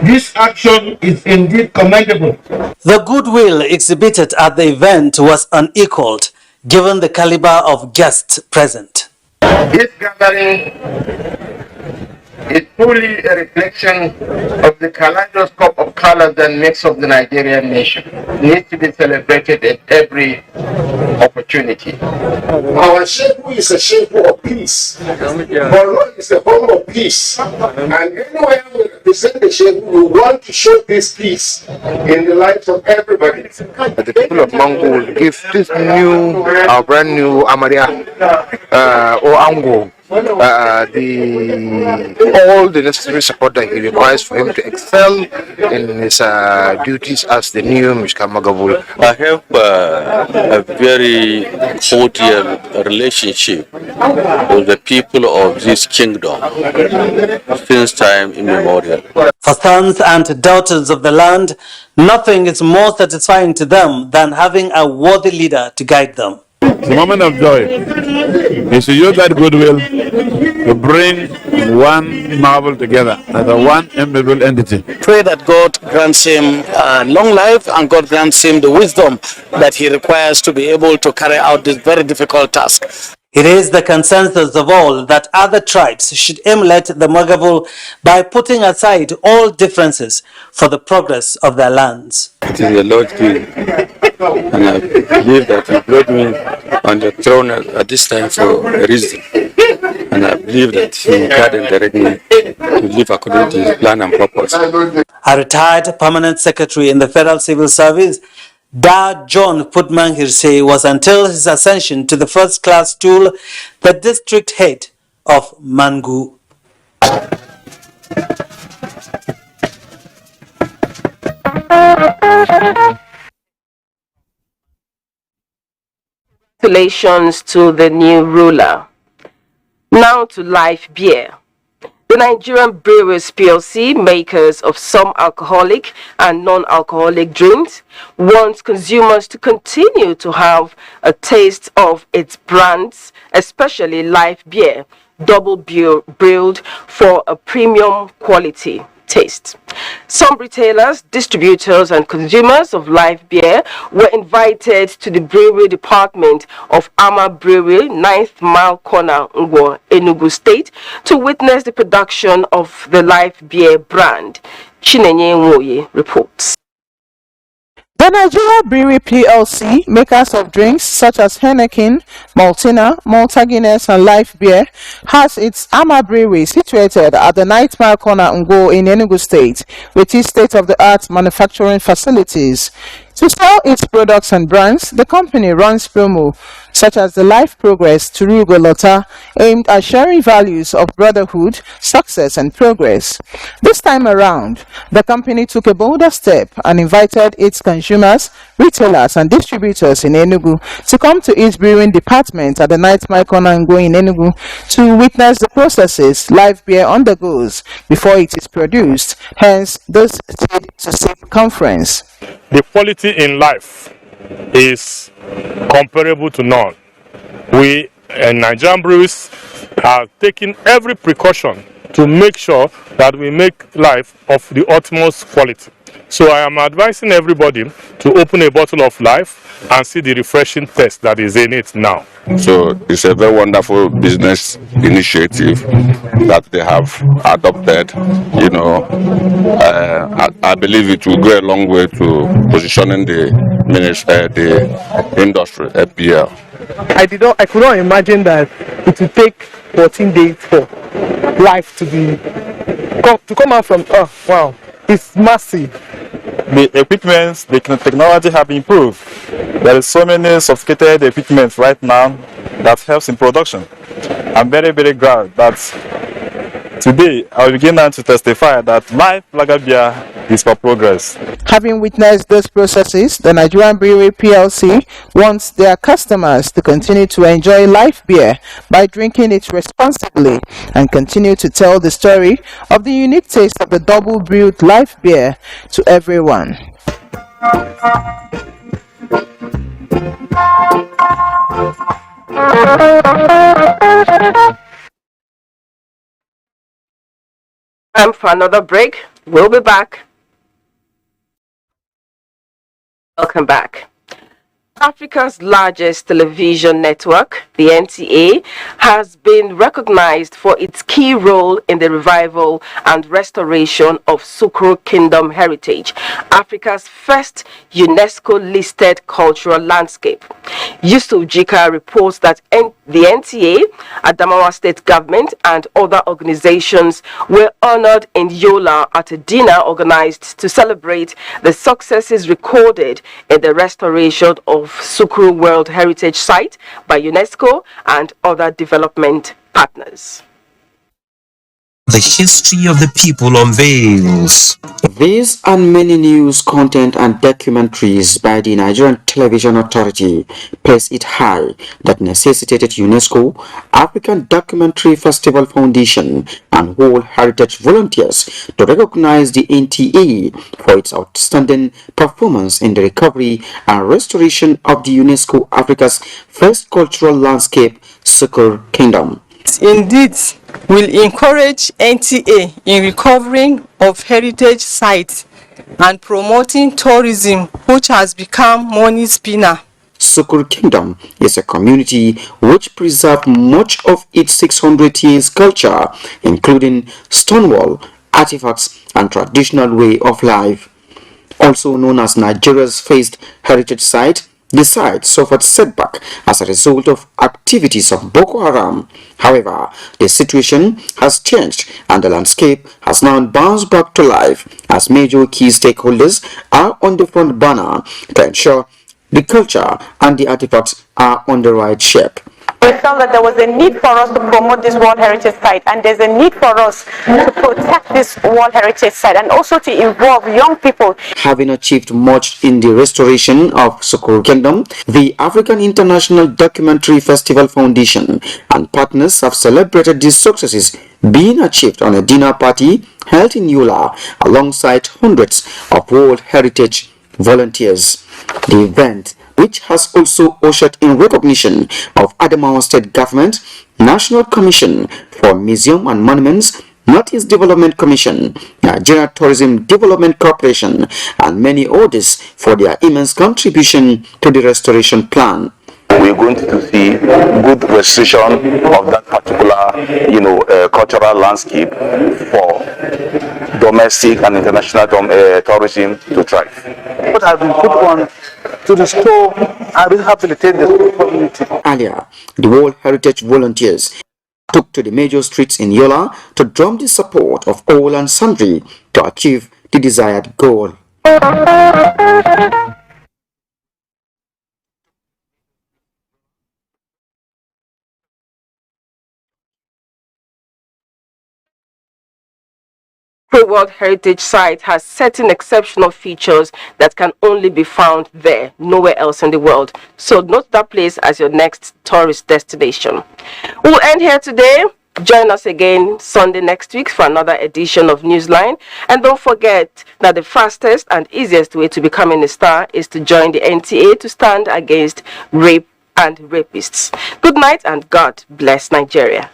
This action is indeed commendable. The goodwill exhibited at the event was unequaled, given the caliber of guests present. This gathering is truly a reflection of the kaleidoscope of colors that makes up the Nigerian nation. It needs to be celebrated at every opportunity. Our Shehu is a Shehu of peace. Borno is the home of peace. And anywhere we represent the Shehu, we want to show this peace in the lives of everybody. The people of Mangu will give this new, brand new Amaria or Ango all the necessary support that he requires for him to excel in his duties as the new Mishka Magavul. I have a very cordial relationship with the people of this kingdom since time immemorial. For sons and daughters of the land, nothing is more satisfying to them than having a worthy leader to guide them. The moment of joy is to use that goodwill to bring one marvel together as a one immovable entity. Pray that God grants him long life and God grants him the wisdom that he requires to be able to carry out this very difficult task. It is the consensus of all that other tribes should emulate the Mwagavul by putting aside all differences for the progress of their lands. It is the Lord's doing, and I believe that he brought me on the throne at this time for a reason. And I believe that he will guide and direct me to live according to his plan and purpose. A retired permanent secretary in the Federal Civil Service, Da John Putmangirse was until his ascension to the first-class stool the district head of Mangu. Congratulations to the new ruler. Now to live beer. The Nigerian Brewers PLC, makers of some alcoholic and non-alcoholic drinks, wants consumers to continue to have a taste of its brands, especially live beer, double brewed for a premium quality taste. Some retailers, distributors and consumers of live beer were invited to the brewery department of Ama Brewery, 9th Mile Corner, Ngwo, Enugu State, to witness the production of the live beer brand. Chinenye Nwoye reports. The Nigerian Brewery PLC, makers of drinks such as Heineken, Maltina, Malta Guinness and Life Beer, has its Ama Brewery situated at the Nightmare Corner Ngo in Enugu State, with its state-of-the-art manufacturing facilities. To sell its products and brands, the company runs promo such as the Life Progress Turugo Lota, aimed at sharing values of brotherhood, success and progress. This time around, the company took a bolder step and invited its consumers, retailers and distributors in Enugu to come to its brewing department at the Nightmare Corner Ngo in Enugu to witness the processes Live Beer undergoes before it is produced, hence this Seed to Sip conference. The quality in life is comparable to none. We Nigerian breweries are taking every precaution to make sure that we make life of the utmost quality. So I am advising everybody to open a bottle of Life and see the refreshing taste that is in it now. So it's a very wonderful business initiative that they have adopted. You know, I believe it will go a long way to positioning the industry, FPL. I could not imagine that it would take 14 days for Life to come out from. Oh wow, it's massive. The equipment, the technology have improved. There is so many sophisticated equipment right now that helps in production. I'm very, very glad that today I will begin now to testify that Life Lager Beer is for progress. Having witnessed those processes, the Nigerian Brewery PLC wants their customers to continue to enjoy Life Beer by drinking it responsibly and continue to tell the story of the unique taste of the double brewed Life Beer to everyone. Time for another break. We'll be back. Welcome back. Africa's largest television network, the NTA, has been recognized for its key role in the revival and restoration of Sukru Kingdom heritage, Africa's first UNESCO-listed cultural landscape. Yusuf Jika reports that the NTA, Adamawa State Government and other organizations were honored in Yola at a dinner organized to celebrate the successes recorded in the restoration of Sukru World Heritage Site by UNESCO and other development partners. The history of the people unveils. These and many news, content and documentaries by the Nigerian Television Authority place it high that necessitated UNESCO, African Documentary Festival Foundation and World Heritage volunteers to recognize the NTA for its outstanding performance in the recovery and restoration of the UNESCO Africa's first cultural landscape, Sukru Kingdom. Indeed, will encourage NTA in recovering of heritage sites and promoting tourism, which has become money spinner. Sukru Kingdom is a community which preserved much of its 600 years culture, including stonewall, artifacts, and traditional way of life. Also known as Nigeria's first heritage site, the site suffered setback as a result of activities of Boko Haram. However, the situation has changed and the landscape has now bounced back to life as major key stakeholders are on the front burner to ensure the culture and the artifacts are on the right shape. We felt that there was a need for us to promote this World Heritage Site, and there's a need for us to protect this World Heritage Site and also to involve young people. Having achieved much in the restoration of Sukru Kingdom, the African International Documentary Festival Foundation and partners have celebrated these successes being achieved on a dinner party held in Yola alongside hundreds of World Heritage volunteers. The event, which has also ushered in recognition of Adamawa State Government, National Commission for Museum and Monuments, Northeast Development Commission, Nigeria Tourism Development Corporation, and many others for their immense contribution to the restoration plan. We're going to see good restoration of that particular, cultural landscape for domestic and international tourism to thrive. What has been put on to restore and rehabilitate the community. Earlier, the World Heritage volunteers took to the major streets in Yola to drum the support of all and sundry to achieve the desired goal. The World Heritage Site has certain exceptional features that can only be found there, nowhere else in the world. So note that place as your next tourist destination. We'll end here today. Join us again Sunday next week for another edition of Newsline. And don't forget that the fastest and easiest way to becoming a star is to join the NTA to stand against rape and rapists. Good night and God bless Nigeria.